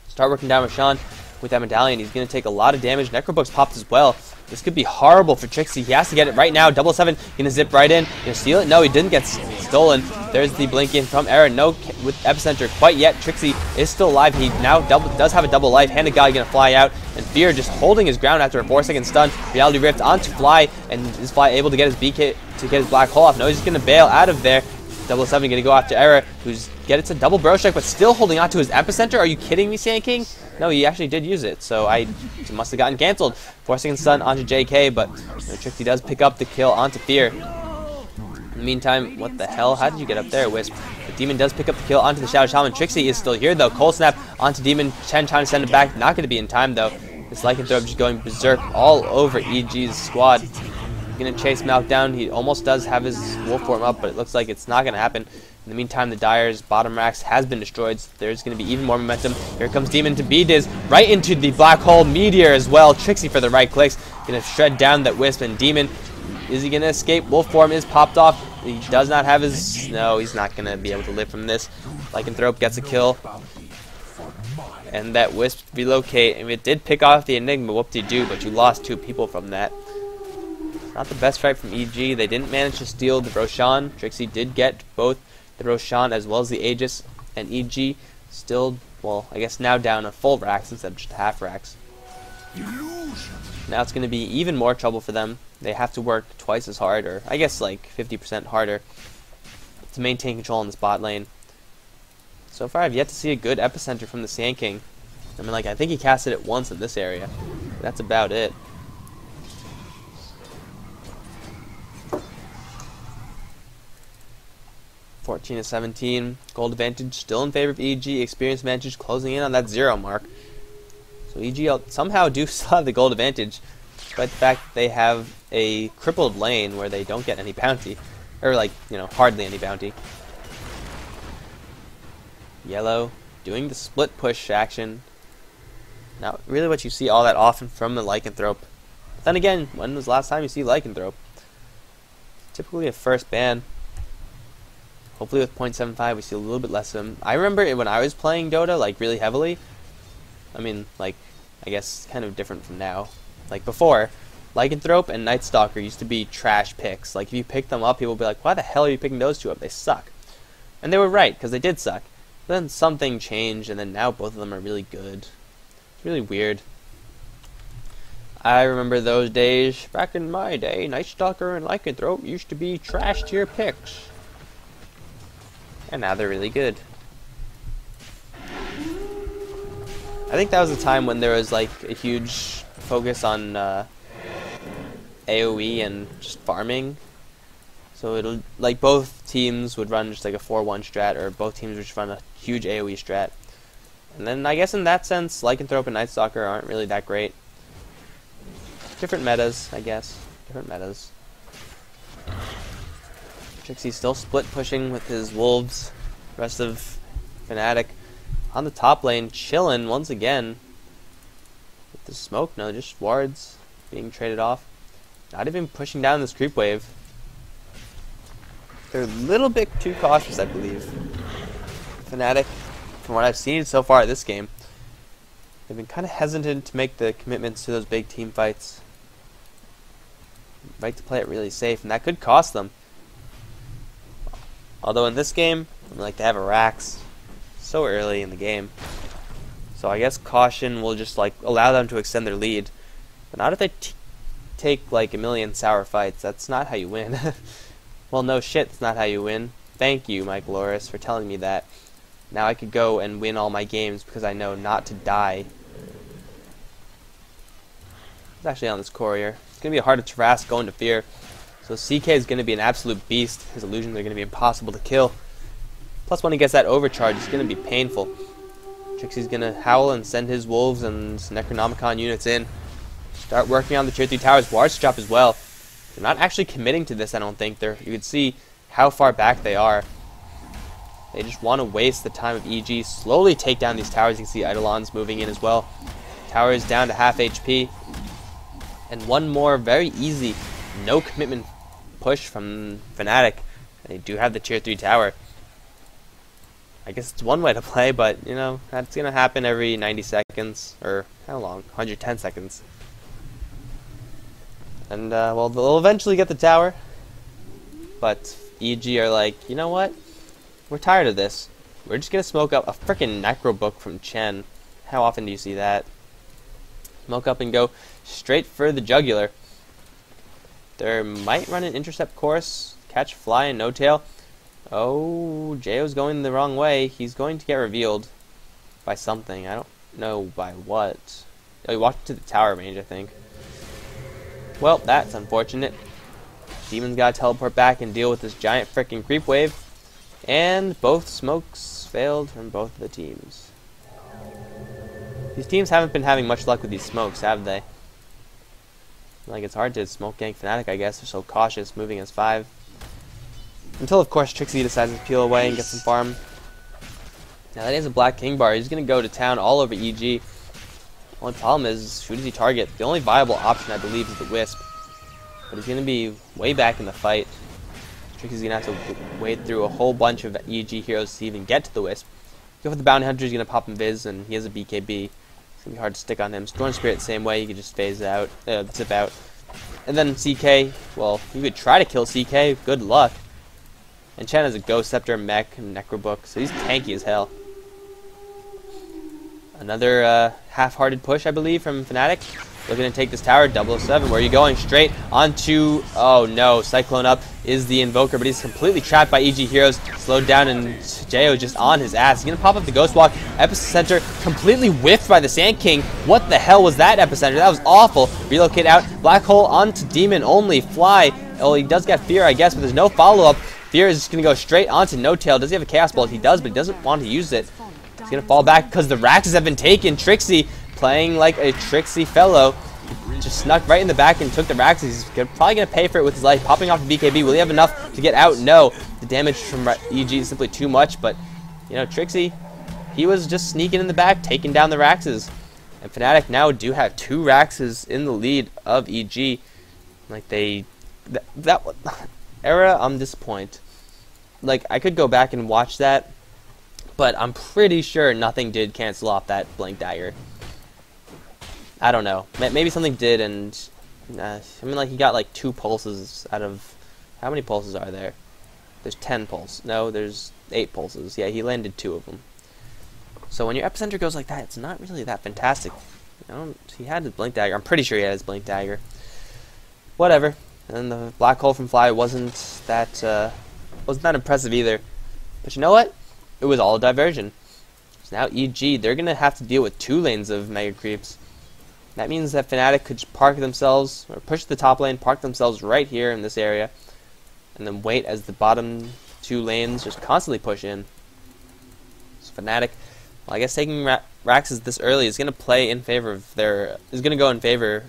Start working down Roshan. with that medallion. He's going to take a lot of damage. Necrobook's popped as well. This could be horrible for Trixie. He has to get it right now. 7. Going to zip right in. Going to steal it. No, he didn't get stolen. There's the blink in from Era. No with Epicenter quite yet. Trixie is still alive. He now does have a double life. Hand of God going to fly out. And Fear just holding his ground after a 4-second stun. Reality Rift onto Fly. And is Fly able to get his BK to get his black hole off? No, he's just going to bail out of there. 7 going to go after Era, who's get it to double bro strike, but still holding on to his Epicenter. Are you kidding me, Sand King? No, he actually did use it, so he must have gotten cancelled. 4-second stun onto JK, but Trixie does pick up the kill onto Fear. In the meantime, what the hell? How did you get up there, Wisp? The Demon does pick up the kill onto the Shadow Shaman. Trixie is still here, though. Cold Snap onto Demon. Chen trying to send it back. Not going to be in time, though. This Lycanthrope just going berserk all over EG's squad. Going to chase Malk down. He almost does have his wolf form up, but it looks like it's not going to happen. In the meantime, the Dyer's bottom racks has been destroyed. So there's going to be even more momentum. Here comes Demon to B-Diz right into the Black Hole Meteor as well. Trixie for the right clicks. Going to shred down that Wisp, and Demon, is he going to escape? Wolf form is popped off. He does not have his... No, he's not going to be able to live from this. Lycanthrope gets a kill. And that Wisp relocate. And it did pick off the Enigma, whoop-de-doo, but you lost 2 people from that. Not the best fight from EG. They didn't manage to steal the Roshan. Trixie did get both the Roshan as well as the Aegis, and EG still, well, I guess now down a full racks instead of just half racks. Now it's going to be even more trouble for them. They have to work twice as hard, or I guess like 50% harder, to maintain control in this bot lane. So far I've yet to see a good Epicenter from the Sand King. I mean, like, I think he casted it once in this area. That's about it. (14-17), gold advantage still in favor of EG. Experience advantage closing in on that 0 mark. So EG somehow do still have the gold advantage, despite the fact that they have a crippled lane where they don't get any bounty, or like, you know, hardly any bounty. Yellow doing the split push action. Not really what you see all that often from the Lycanthrope. But then again, when was the last time you see Lycanthrope? Typically a first ban. Hopefully with 0.75 we see a little bit less of him. I remember when I was playing Dota, like, really heavily. I mean, like, I guess kind of different from now. Like, before, Lycanthrope and Night Stalker used to be trash picks. Like, if you pick them up, people would be like, why the hell are you picking those 2 up? They suck. And they were right, because they did suck. But then something changed, and then now both of them are really good. It's really weird. I remember those days. Back in my day, Night Stalker and Lycanthrope used to be trash tier picks. And now they're really good. I think that was a time when there was like a huge focus on AoE and just farming. So it'll, like, both teams would run just like a 4-1 strat, or both teams would just run a huge AoE strat. And then I guess in that sense, Lycanthrope and Night Stalker aren't really that great. Different metas, I guess. Different metas. Trixie still split pushing with his wolves. Rest of Fnatic on the top lane, chilling once again. With the smoke, no, just wards being traded off. Not even pushing down this creep wave. They're a little bit too cautious, I believe. Fnatic, from what I've seen so far this game, they've been kind of hesitant to make the commitments to those big team fights. They like to play it really safe, and that could cost them. Although in this game, I like to have a Rax so early in the game. So I guess caution will just like allow them to extend their lead. But not if they take like a million sour fights. That's not how you win. Well, no shit, that's not how you win. Thank you, Mike Loris, for telling me that. Now I could go and win all my games because I know not to die. It's actually on this courier. It's going to be hard to Tarrasque going to Fear. So CK is going to be an absolute beast. His illusions are going to be impossible to kill. Plus, when he gets that overcharge, it's going to be painful. Trixie's going to howl and send his wolves and Necronomicon units in. Start working on the tier 3 towers. Wards drop as well. They're not actually committing to this, I don't think. You can see how far back they are. They just want to waste the time of EG. Slowly take down these towers. You can see Eidolon's moving in as well. Tower is down to half HP. And one more very easy, no commitment push from Fnatic. They do have the tier 3 tower. I guess it's one way to play, but, you know, that's going to happen every 90 seconds, or how long? 110 seconds. And, well, they'll eventually get the tower, but EG are like, you know what? We're tired of this. We're just going to smoke up a freaking Necro Book from Chen. How often do you see that? Smoke up and go straight for the jugular. There might run an intercept course, catch fly and no tail. Oh, Jayo's going the wrong way. He's going to get revealed by something. I don't know by what. Oh, he walked to the tower range, I think. Well, that's unfortunate. Demon's got to teleport back and deal with this giant frickin' creep wave. And both smokes failed from both of the teams. These teams haven't been having much luck with these smokes, have they? Like, it's hard to smoke gank Fnatic, I guess. They're so cautious, moving as 5. Until, of course, Trixie decides to peel away and get some farm. Now that he has a black king bar, he's going to go to town all over EG. Only problem is, who does he target? The only viable option, I believe, is the Wisp. But he's going to be way back in the fight. Trixie's going to have to wade through a whole bunch of EG heroes to even get to the Wisp. Go for the Bounty Hunter, he's going to pop him Viz, and he has a BKB. It's going to be hard to stick on him. Storm Spirit, same way, you can just phase out, zip out. And then CK, well, you could try to kill CK, good luck. And Chen has a Ghost Scepter, Mech, and Necrobook, so he's tanky as hell. Another half-hearted push, I believe, from Fnatic. Looking to take this tower, 007. Where are you going? Straight onto... Oh no, Cyclone up is the Invoker, but he's completely trapped by EG heroes. Slowed down, and Jayo just on his ass. He's going to pop up the Ghost Walk. Epicenter completely whiffed by the Sand King. What the hell was that Epicenter? That was awful. Relocate out. Black Hole onto Demon only. Fly. Oh, he does get Fear, I guess, but there's no follow-up. Fear is just going to go straight onto No Tail. Does he have a Chaos Bolt? He does, but he doesn't want to use it. He's going to fall back because the Raxes have been taken. Trixie, playing like a Trixie fellow, just snuck right in the back and took the Raxes. He's probably going to pay for it with his life. Popping off the BKB. Will he have enough to get out? No. The damage from EG is simply too much, but, you know, Trixie, he was just sneaking in the back, taking down the Raxes. And Fnatic now do have 2 Raxes in the lead of EG. Like, that era, I'm disappointed. Like, I could go back and watch that, but I'm pretty sure nothing did cancel off that Blink Dagger. I don't know. Maybe something did, and I mean, like, he got like 2 pulses out of... How many pulses are there? There's 10 pulses. No, there's 8 pulses. Yeah, he landed 2 of them. So when your Epicenter goes like that, it's not really that fantastic. He had his Blink Dagger. I'm pretty sure he had his Blink Dagger. Whatever. And the Black Hole from Fly wasn't that impressive either. But you know what? It was all a diversion. So now EG, they're going to have to deal with 2 lanes of Mega Creeps. That means that Fnatic could park themselves, or push the top lane, park themselves right here in this area, and then wait as the bottom 2 lanes just constantly push in. So Fnatic, well, I guess taking Raxes this early is going to play in favor of is going to go in favor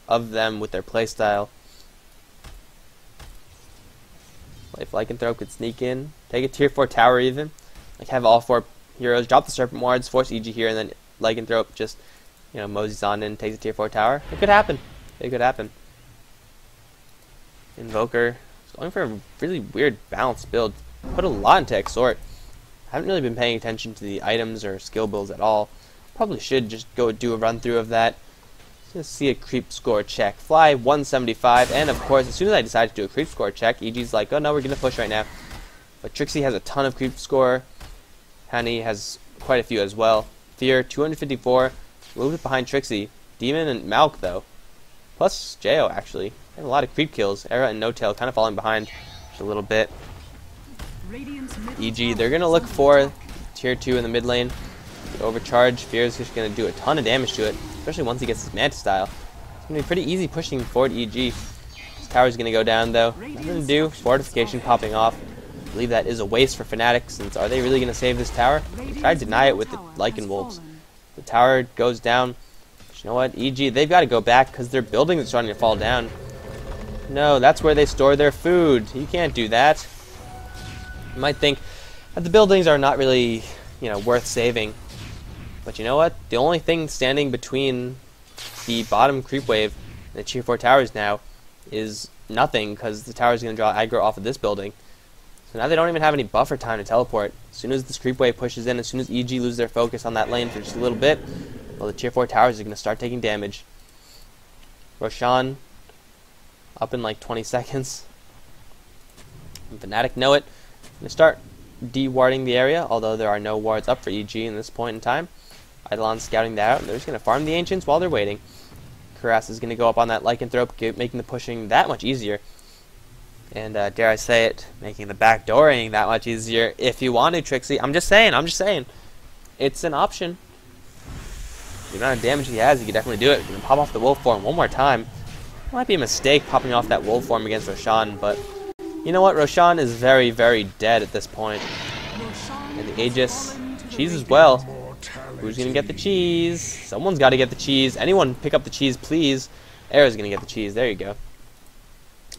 of them with their playstyle. If Lycanthrope could sneak in, take a tier 4 tower even, like have all 4 heroes drop the Serpent Wards, force EG here, and then Lycanthrope just, you know, moseys on in, takes a tier 4 tower. It could happen. It could happen. Invoker is going for a really weird balanced build. Put a lot into Exhort. I haven't really been paying attention to the items or skill builds at all. Probably should just go do a run through of that. Let's see a creep score check. Fly 175, and of course, as soon as I decide to do a creep score check, EG's like, oh no, we're gonna push right now. But Trixie has a ton of creep score. Honey has quite a few as well. Fear 254, a little bit behind Trixie. Demon and Malk though, plus Jayo actually. They have a lot of creep kills. Era and No Tail kind of falling behind just a little bit. EG, they're gonna look for tier 2 in the mid lane. The overcharge. Fear is just gonna do a ton of damage to it, especially once he gets his Manta style. It's going to be pretty easy pushing forward EG. This tower's going to go down though. Nothing to do. Fortification popping off. I believe that is a waste for Fnatic, since are they really going to save this tower? They tried to deny it with the Lycan Wolves. The tower goes down. But you know what? EG, they've got to go back because their building is starting to fall down. No, that's where they store their food. You can't do that. You might think that the buildings are not really, you know, worth saving. But you know what? The only thing standing between the bottom creep wave and the tier 4 towers now is nothing, because the tower is going to draw aggro off of this building. So now they don't even have any buffer time to teleport. As soon as this creep wave pushes in, as soon as EG lose their focus on that lane for just a little bit, well, the tier 4 towers are going to start taking damage. Roshan up in like 20 seconds. And Fnatic know it. Going to start de-warding the area, although there are no wards up for EG in this point in time. Eidolon's scouting that out, and they're just going to farm the Ancients while they're waiting. Kuras is going to go up on that Lycanthrope, making the pushing that much easier. And dare I say it, making the backdooring that much easier if you want to, Trixie. I'm just saying. It's an option. The amount of damage he has, he can definitely do it. He can pop off the wolf form one more time. It might be a mistake popping off that wolf form against Roshan, but you know what? Roshan is very, very dead at this point. And the Aegis, cheese as well. Who's going to get the cheese? Someone's got to get the cheese. Anyone pick up the cheese, please. Era's going to get the cheese. There you go.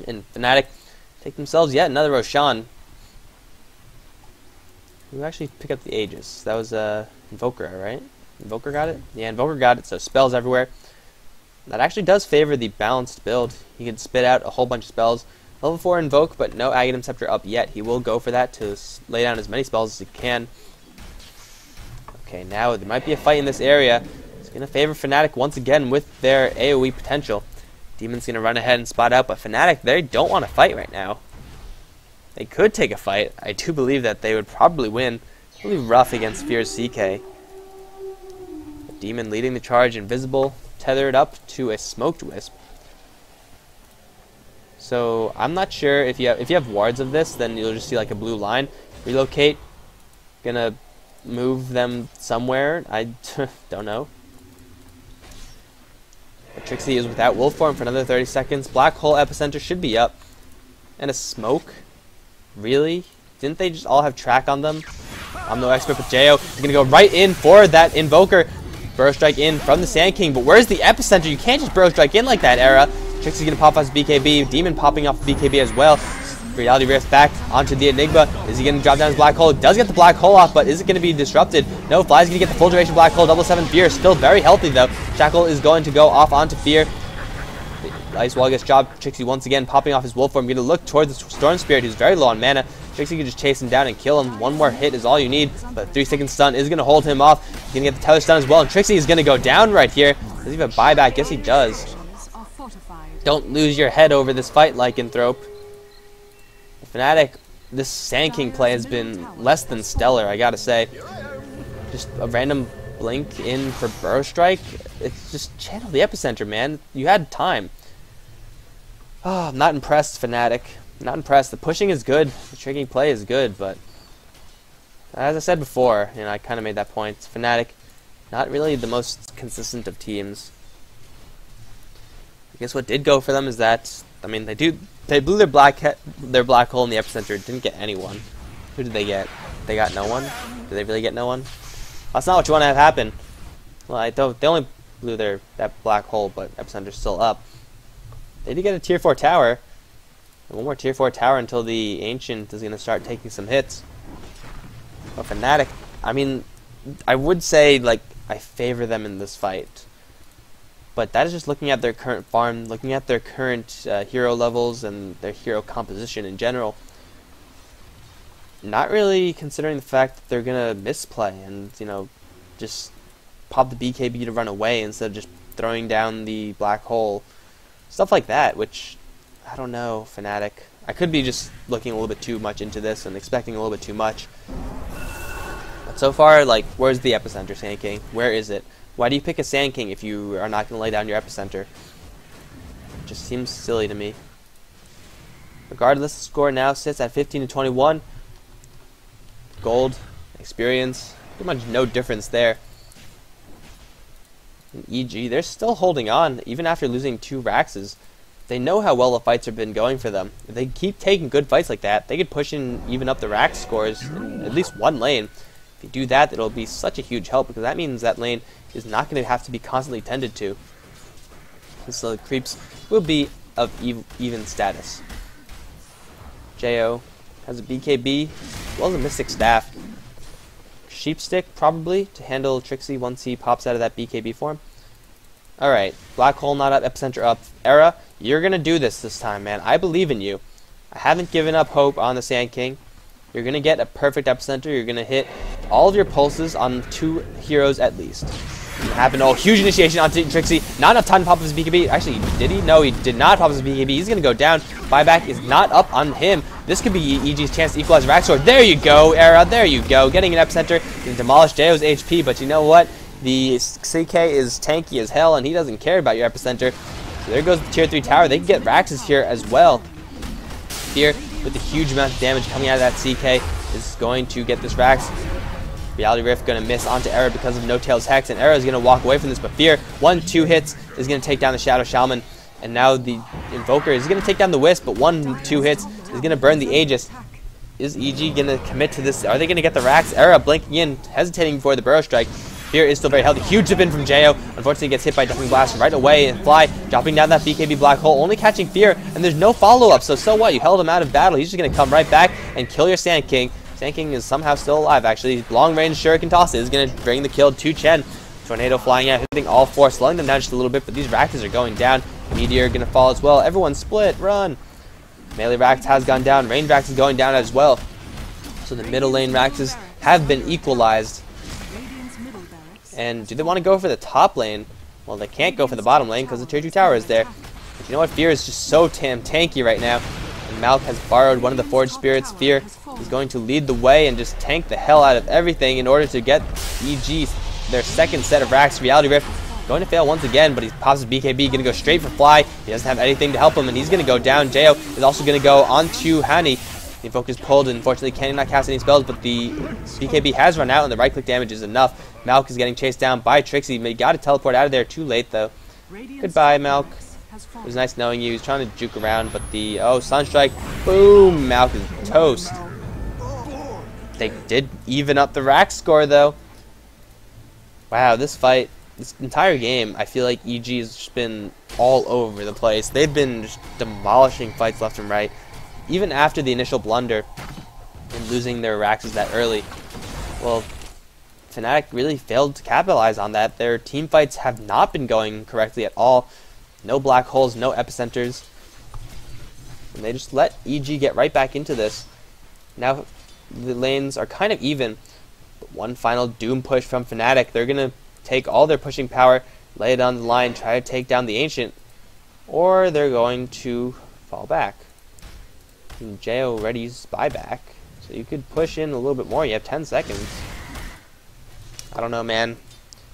And Fnatic take themselves yet another Roshan. Who actually pick up the Aegis? That was Invoker, right? Invoker got it? Yeah, Invoker got it, so spells everywhere. That actually does favor the balanced build. He can spit out a whole bunch of spells. Level 4 Invoke, but no Aghanim Scepter up yet. He will go for that to lay down as many spells as he can. Okay, now there might be a fight in this area. It's going to favor Fnatic once again with their AoE potential. Demon's going to run ahead and spot out, but Fnatic, they don't want to fight right now. They could take a fight. I do believe that they would probably win. It'll be rough against Fear's CK. Demon leading the charge, invisible, tethered up to a smoked wisp. So I'm not sure if you have wards of this, then you'll just see like a blue line. Relocate, gonna move them somewhere. I don't know. But Trixie is without wolf form for another 30 seconds. Black hole epicenter should be up, and a smoke. Really? Didn't they just all have track on them? I'm no expert, but Jo is gonna go right in for that invoker. Burrow strike in from the Sand King, but where's the epicenter? You can't just burrow strike in like that, Era. Trixie's gonna pop off his BKB. Demon popping off the BKB as well. Reality Rift back onto the Enigma. Is he gonna drop down his black hole? Does get the black hole off, but is it gonna be disrupted? No, Fly's gonna get the full duration black hole. 7 Fear still very healthy though. Shackle is going to go off onto Fear. The Ice Wall gets dropped. Trixie once again popping off his wolf form. Gonna look towards the Storm Spirit, who's very low on mana. Trixie can just chase him down and kill him. One more hit is all you need, but 3-second stun is gonna hold him off. He's gonna get the tether stun as well, and Trixie is gonna go down right here. Does he have a buyback? Yes, he does. Don't lose your head over this fight, Lycanthrope. Fnatic, this Sand King play has been less than stellar, I gotta say. Just a random blink in for Burrow Strike. It's just channel the epicenter, man. You had time. Oh, I'm not impressed, Fnatic. Not impressed. The pushing is good. The tricking play is good, but as I said before, you know, I kind of made that point. Fnatic, not really the most consistent of teams. I guess what did go for them is that, I mean, they blew their black hole in the epicenter. Didn't get anyone. Who did they get? They got no one. Did they really get no one? That's not what you want to have happen. Well, they only blew that black hole, but epicenter's still up. They did get a tier 4 tower. And one more tier 4 tower until the Ancient is going to start taking some hits. But Fnatic, I mean, I would say, like, I favor them in this fight. But that is just looking at their current farm, looking at their current hero levels and their hero composition in general. Not really considering the fact that they're going to misplay and, you know, just pop the BKB to run away instead of just throwing down the black hole. Stuff like that, which, I don't know, Fnatic. I could be just looking a little bit too much into this and expecting a little bit too much. But so far, like, where's the epicenter, Sand King? Where is it? Why do you pick a Sand King if you are not going to lay down your epicenter? It just seems silly to me. Regardless, the score now sits at 15-21. Gold, experience, pretty much no difference there. And EG, they're still holding on, even after losing 2 Raxes. They know how well the fights have been going for them. If they keep taking good fights like that, they could push in even up the Rax scores in at least one lane. If you do that, it'll be such a huge help, because that means that lane is not going to have to be constantly tended to. So the creeps will be of even status. Jo has a BKB, as well as a Mystic Staff. Sheepstick, probably, to handle Trixie once he pops out of that BKB form. Alright, Black Hole not up, Epicenter up. Era, you're going to do this time, man. I believe in you. I haven't given up hope on the Sand King. you're going to get a perfect epicenter. You're going to hit all of your pulses on 2 heroes at least. It happened. Oh, huge initiation onto Trixie. Not enough time to pop his BKB. Actually, did he? No, he did not pop his BKB. He's going to go down. Buyback is not up on him. This could be EG's chance to equalize Raxor. There you go, Era. There you go. Getting an epicenter. Can demolish Jayo's HP, but you know what? The CK is tanky as hell, and he doesn't care about your epicenter. So there goes the tier 3 tower. They can get Raxes here as well. Fear, with the huge amount of damage coming out of that CK, is going to get this Rax. Reality Rift going to miss onto Era because of No Tail's Hex, and Era is going to walk away from this, but Fear, 1-2 hits, is going to take down the Shadow Shaman, and now the Invoker is going to take down the Wisp, but 1-2 hits is going to burn the Aegis. Is EG going to commit to this? Are they going to get the Rax? Era blinking in, hesitating before the Burrow Strike. Fear is still very healthy. Huge zip in from Jayo. Unfortunately, gets hit by Ducking Blast right away and Fly, dropping down that BKB black hole, only catching Fear, and there's no follow-up, so what? You held him out of battle. He's just going to come right back and kill your Sand King. Sand King is somehow still alive, actually. Long-range Shuriken Toss is going to bring the kill to Chen. Tornado flying out, hitting all 4, slowing them down just a little bit, but these Raxes are going down. Meteor going to fall as well. Everyone split, run! Melee Rax has gone down. Range Rax is going down as well. So the middle lane Raxes have been equalized. And do they want to go for the top lane? Well, they can't go for the bottom lane because the tier 2 tower is there. But you know what? Fear is just so damn tanky right now. And Malk has borrowed one of the Forge Spirits. Fear is going to lead the way and just tank the hell out of everything in order to get EG their second set of Rax. Reality Rift going to fail once again, but he pops his BKB, going to go straight for Fly. He doesn't have anything to help him, and he's going to go down. Jayo is also going to go onto Hani. The Invoker is pulled, and unfortunately cannot cast any spells, but the BKB has run out, and the right-click damage is enough. Malk is getting chased down by Trixie. He got to teleport out of there too late, though. Goodbye, Malk. It was nice knowing you. He was trying to juke around, but the... Oh, Sunstrike. Boom! Malk is toast. They did even up the rack score, though. Wow, this fight, this entire game, I feel like EG has just been all over the place. They've been just demolishing fights left and right. Even after the initial blunder and losing their Raxes that early, well, Fnatic really failed to capitalize on that. Their team fights have not been going correctly at all. No black holes, no epicenters. And they just let EG get right back into this. Now the lanes are kind of even. But one final Doom push from Fnatic. They're going to take all their pushing power, lay it on the line, try to take down the Ancient. Or they're going to fall back. And Jayo readies buyback. So you could push in a little bit more. You have 10 seconds. I don't know, man.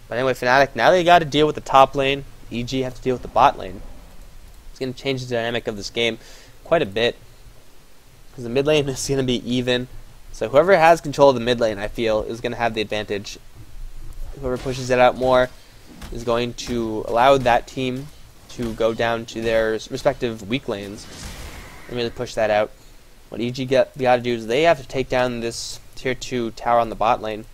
But anyway, Fnatic, now they got to deal with the top lane. EG have to deal with the bot lane. It's going to change the dynamic of this game quite a bit. Because the mid lane is going to be even. So whoever has control of the mid lane, I feel, is going to have the advantage. Whoever pushes it out more is going to allow that team to go down to their respective weak lanes and really push that out. What EG got to do is they have to take down this tier 2 tower on the bot lane.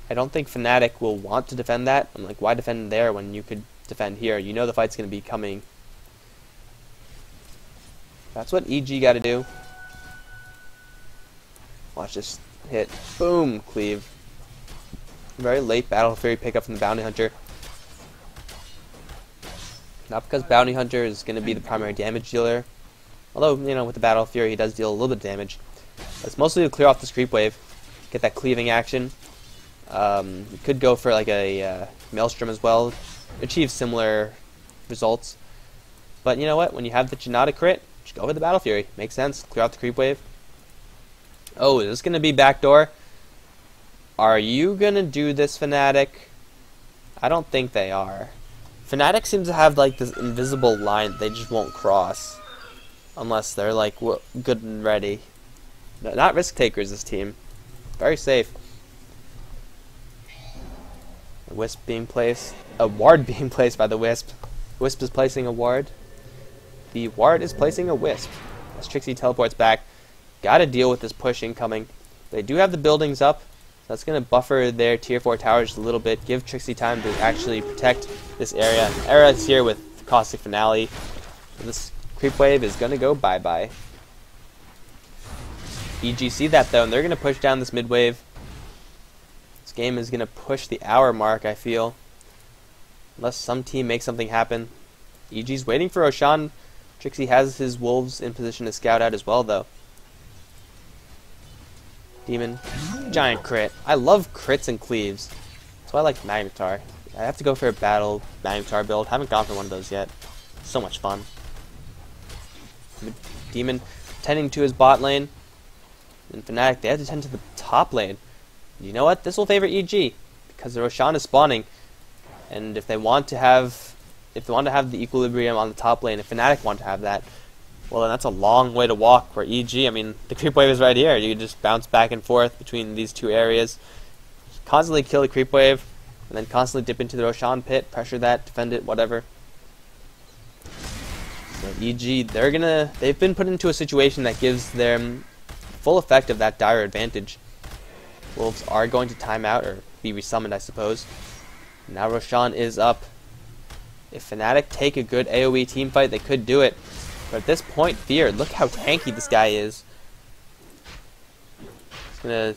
I don't think Fnatic will want to defend that. I'm like, why defend there when you could defend here? You know the fight's going to be coming. That's what EG got to do. Watch this hit. Boom, cleave. Very late Battle Fury pickup from the Bounty Hunter. Not because Bounty Hunter is going to be the primary damage dealer. Although, you know, with the Battle Fury he does deal a little bit of damage. But it's mostly to clear off this creep wave. Get that cleaving action. You could go for like a Maelstrom as well. Achieve similar results. But you know what? When you have the Janata crit, just go with the Battle Fury. Makes sense. Clear out the creep wave. Oh, is this going to be backdoor? Are you going to do this, Fnatic? I don't think they are. Fnatic seems to have like this invisible line that they just won't cross. Unless they're like good and ready. No, not risk takers, this team. Very safe. A Wisp being placed. A ward being placed by the Wisp. Wisp is placing a ward. The ward is placing a Wisp. As Trixie teleports back. Gotta deal with this push incoming. They do have the buildings up. So that's going to buffer their tier 4 towers a little bit. Give Trixie time to actually protect this area. Era is here with Caustic Finale. And this creep wave is going to go bye-bye. EG see that though, and they're going to push down this mid wave. This game is going to push the hour mark, I feel. Unless some team makes something happen. EG's waiting for Roshan. Trixie has his wolves in position to scout out as well, though. Demon, giant crit. I love crits and cleaves. That's why I like Magnetar. I have to go for a battle Magnetar build. Haven't gone for one of those yet. So much fun. Demon tending to his bot lane. And Fnatic, they have to tend to the top lane. You know what? This will favor EG because the Roshan is spawning, and if they want to have the equilibrium on the top lane, if Fnatic want to have that, well, then that's a long way to walk for EG. I mean, the creep wave is right here. You can just bounce back and forth between these two areas, constantly kill the creep wave, and then constantly dip into the Roshan pit, pressure that, defend it, whatever. So EG, they've been put into a situation that gives them full effect of that dire advantage. Wolves are going to time out, or be resummoned, I suppose. Now Roshan is up. If Fnatic take a good AoE team fight, they could do it. But at this point, Fear, look how tanky this guy is. He's gonna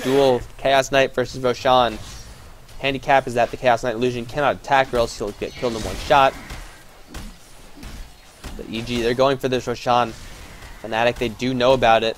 duel Chaos Knight versus Roshan. Handicap is that the Chaos Knight illusion cannot attack, or else he'll get killed in one shot. But EG, they're going for this Roshan. Fnatic, they do know about it.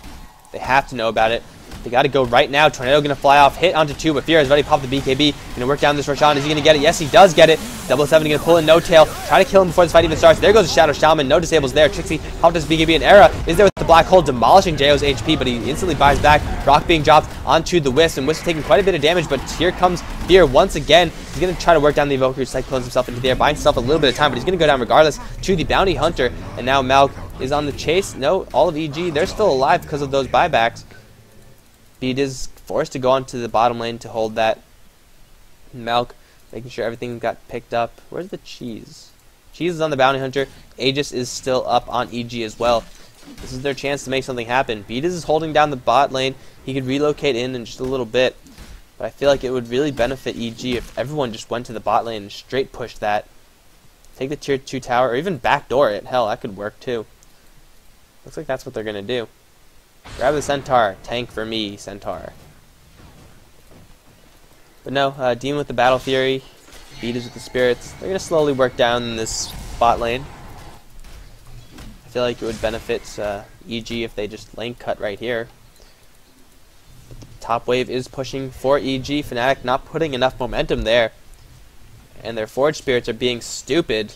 They have to know about it. They got to go right now. Tornado going to fly off, hit onto 2, but Fear has already popped the BKB. Going to work down this Roshan. Is he going to get it? Yes, he does get it. 777 going to pull in No Tail. Try to kill him before this fight even starts. There goes the Shadow Shaman. No disables there. Trixie popped his BKB, and Era is there with the Black Hole, demolishing JO's HP, but he instantly buys back. Rock being dropped onto the Wisp, and Wisp taking quite a bit of damage, but here comes Fear once again. He's going to try to work down the Evoker, cyclones himself into the air, buying himself a little bit of time, but he's going to go down regardless to the Bounty Hunter, and now Malk is on the chase. No, all of EG, they're still alive because of those buybacks. Beat is forced to go onto the bottom lane to hold that. Malk making sure everything got picked up. Where's the Cheese? Cheese is on the Bounty Hunter. Aegis is still up on EG as well. This is their chance to make something happen. Beatus is holding down the bot lane. He could relocate in just a little bit. But I feel like it would really benefit EG if everyone just went to the bot lane and straight pushed that. Take the tier 2 tower, or even backdoor it. Hell, that could work too. Looks like that's what they're going to do. Grab the Centaur. Tank for me, Centaur. But no, Demon with the Battle Fury. Beatus with the Spirits. They're going to slowly work down this bot lane. I feel like it would benefit EG if they just lane cut right here. But the top wave is pushing for EG. Fnatic not putting enough momentum there. And their Forge Spirits are being stupid.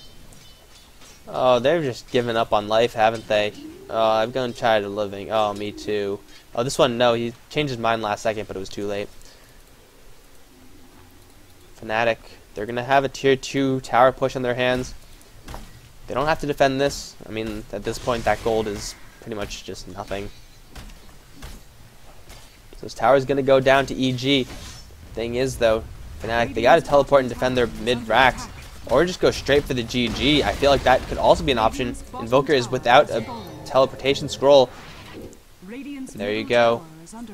Oh, they've just given up on life, haven't they? Oh, I'm going to try to living. Oh, me too. Oh, this one, no. He changed his mind last second, but it was too late. Fnatic, they're going to have a tier 2 tower push on their hands. They don't have to defend this. I mean, at this point, that gold is pretty much just nothing. So this tower is going to go down to EG. Thing is, though, Fnatic, they got to teleport and defend their mid-racks. Or just go straight for the GG. I feel like that could also be an option. Invoker is without a teleportation scroll. There you go.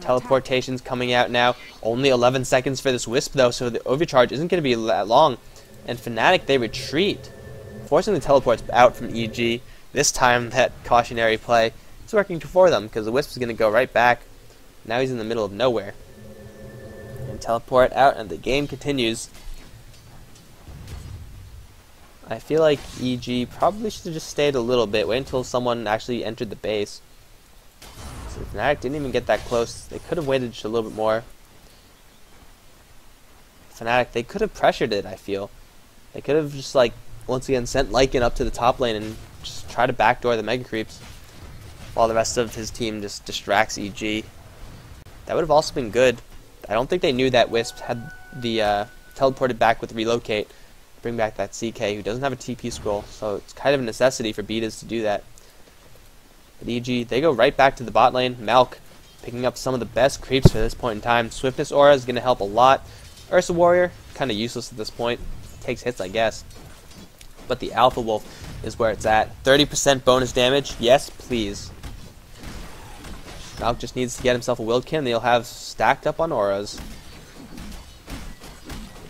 Teleportation's coming out now. Only 11 seconds for this Wisp, though, so the overcharge isn't going to be that long. And Fnatic, they retreat, forcing the teleports out from EG. This time, that cautionary play is working for them, because the Wisp is going to go right back. Now he's in the middle of nowhere. And teleport out, and the game continues. I feel like EG probably should have just stayed a little bit. Wait until someone actually entered the base. So Fnatic didn't even get that close. They could have waited just a little bit more. Fnatic, they could have pressured it, I feel. They could have just, like, once again sent Lycan up to the top lane and just try to backdoor the Mega Creeps while the rest of his team just distracts EG. That would have also been good. I don't think they knew that Wisp had the teleported back with Relocate. Bring back that CK who doesn't have a TP scroll, so it's kind of a necessity for Beatus to do that. But EG, they go right back to the bot lane. Malk picking up some of the best creeps for this point in time. Swiftness Aura is going to help a lot. Ursa Warrior, kind of useless at this point. Takes hits, I guess. But the Alpha Wolf is where it's at. 30% bonus damage. Yes, please. Malk just needs to get himself a Wildkin, and he'll have stacked up on auras.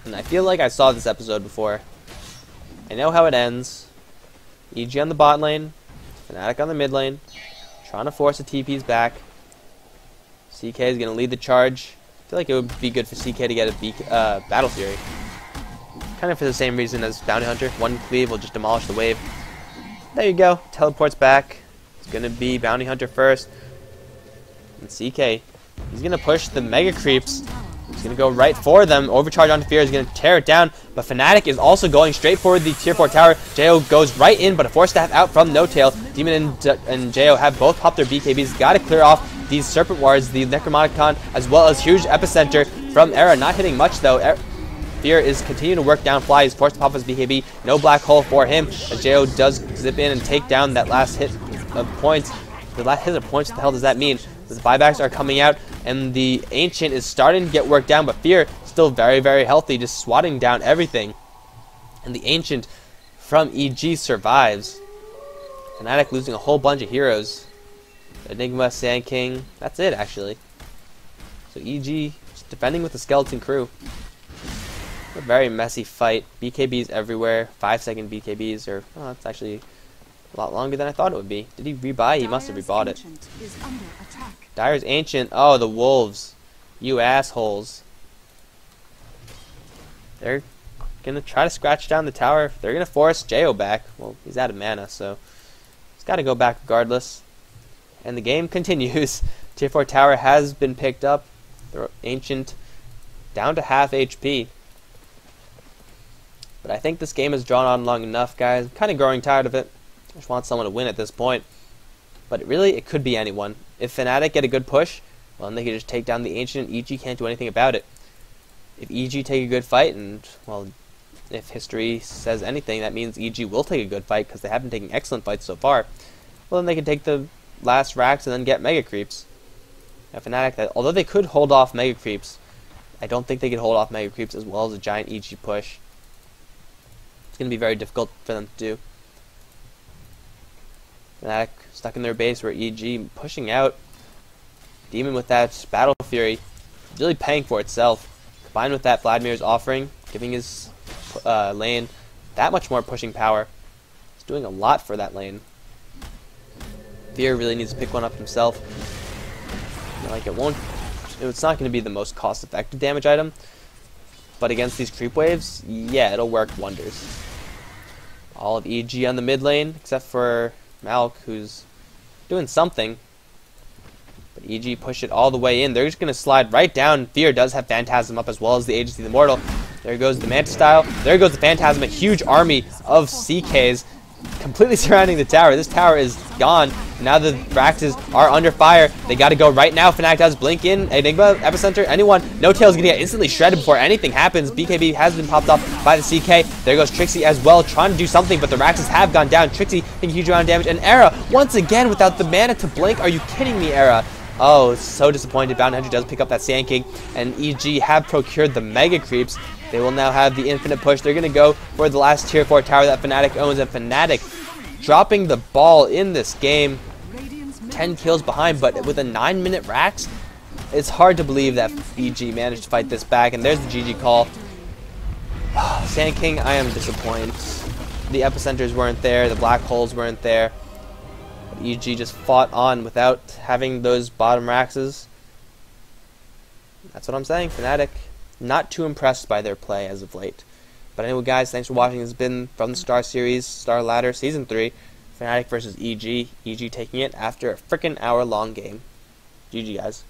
And I feel like I saw this episode before. I know how it ends. EG on the bot lane. Fnatic on the mid lane. Trying to force the TPs back. CK is going to lead the charge. I feel like it would be good for CK to get a Battle Fury. Kind of for the same reason as Bounty Hunter. One cleave will just demolish the wave. There you go. Teleports back. It's going to be Bounty Hunter first. And CK He's going to push the Mega Creeps. He's going to go right for them. Overcharge onto Fear is going to tear it down. But Fnatic is also going straight for the tier 4 tower. Jo goes right in, but a Force Staff out from No Tail. Demon and Jo have both popped their BKBs. Got to clear off these Serpent Wards, the Necromonicon, as well as huge Epicenter from Era. Not hitting much, though. Fear is continuing to work down Fly. He's forced to pop his BKB. No black hole for him, as Jo does zip in and take down that last hit of points. The last hit of points, what the hell does that mean? The buybacks are coming out, and the Ancient is starting to get worked down, but Fear still very, very healthy, just swatting down everything. And the Ancient from EG survives. Fnatic losing a whole bunch of heroes. Enigma, Sand King, that's it actually. So EG just defending with the Skeleton Crew. A very messy fight. BKBs everywhere. 5-second BKBs, or oh, that's actually a lot longer than I thought it would be. Did he rebuy? He must have rebought it. Dire's Ancient. Oh, the Wolves. You assholes. They're gonna try to scratch down the tower. They're gonna force Jo back. Well, he's out of mana, so he's got to go back regardless. And the game continues. Tier 4 tower has been picked up. The Ancient down to half HP. But I think this game has drawn on long enough, guys. I'm kind of growing tired of it. I just want someone to win at this point. But it could be anyone. If Fnatic get a good push, well, then they can just take down the Ancient, and EG can't do anything about it. If EG take a good fight, and, well, if history says anything, that means EG will take a good fight, because they have been taking excellent fights so far. Well, then they can take the last racks and then get Mega Creeps. Now, Fnatic, although they could hold off Mega Creeps, I don't think they could hold off Mega Creeps as well as a giant EG push. It's going to be very difficult for them to do. Fnatic stuck in their base where EG pushing out. Demon with that Battle Fury really paying for itself. Combined with that Vladimir's offering, giving his lane that much more pushing power. He's doing a lot for that lane. Fear really needs to pick one up himself. Like it's not going to be the most cost-effective damage item, but against these creep waves, yeah, it'll work wonders. All of EG on the mid lane, except for Malk, who's doing something. But EG push it all the way in. They're just going to slide right down. Fear does have Phantasm up as well as the Agency of the Mortal. There goes the Manta Style. There goes the Phantasm, a huge army of CKs completely surrounding the tower. This tower is gone. Now the Braxes are under fire. They got to go right now. Fnatic does blink in. Enigma, Epicenter, anyone. No Tail's going to get instantly shredded before anything happens. BKB has been popped off by the CK. There goes Trixie as well, trying to do something, but the Braxes have gone down. Trixie taking a huge amount of damage. And Era, once again, without the mana to blink. Are you kidding me, Era? Oh, so disappointed. Bound Hedge does pick up that Sand King, and EG have procured the Mega Creeps. They will now have the infinite push. They're going to go for the last tier 4 tower that Fnatic owns, and Fnatic dropping the ball in this game. 10 kills behind, but with a 9-minute racks, it's hard to believe that EG managed to fight this back, and there's the GG call. Sand King, I am disappointed. The Epicenters weren't there, the black holes weren't there. But EG just fought on without having those bottom raxes. That's what I'm saying. Fnatic, not too impressed by their play as of late. But anyway, guys, thanks for watching. This has been from the Star Series, Star Ladder, Season 3. Fnatic versus EG. EG taking it after a frickin' hour-long game. GG, guys.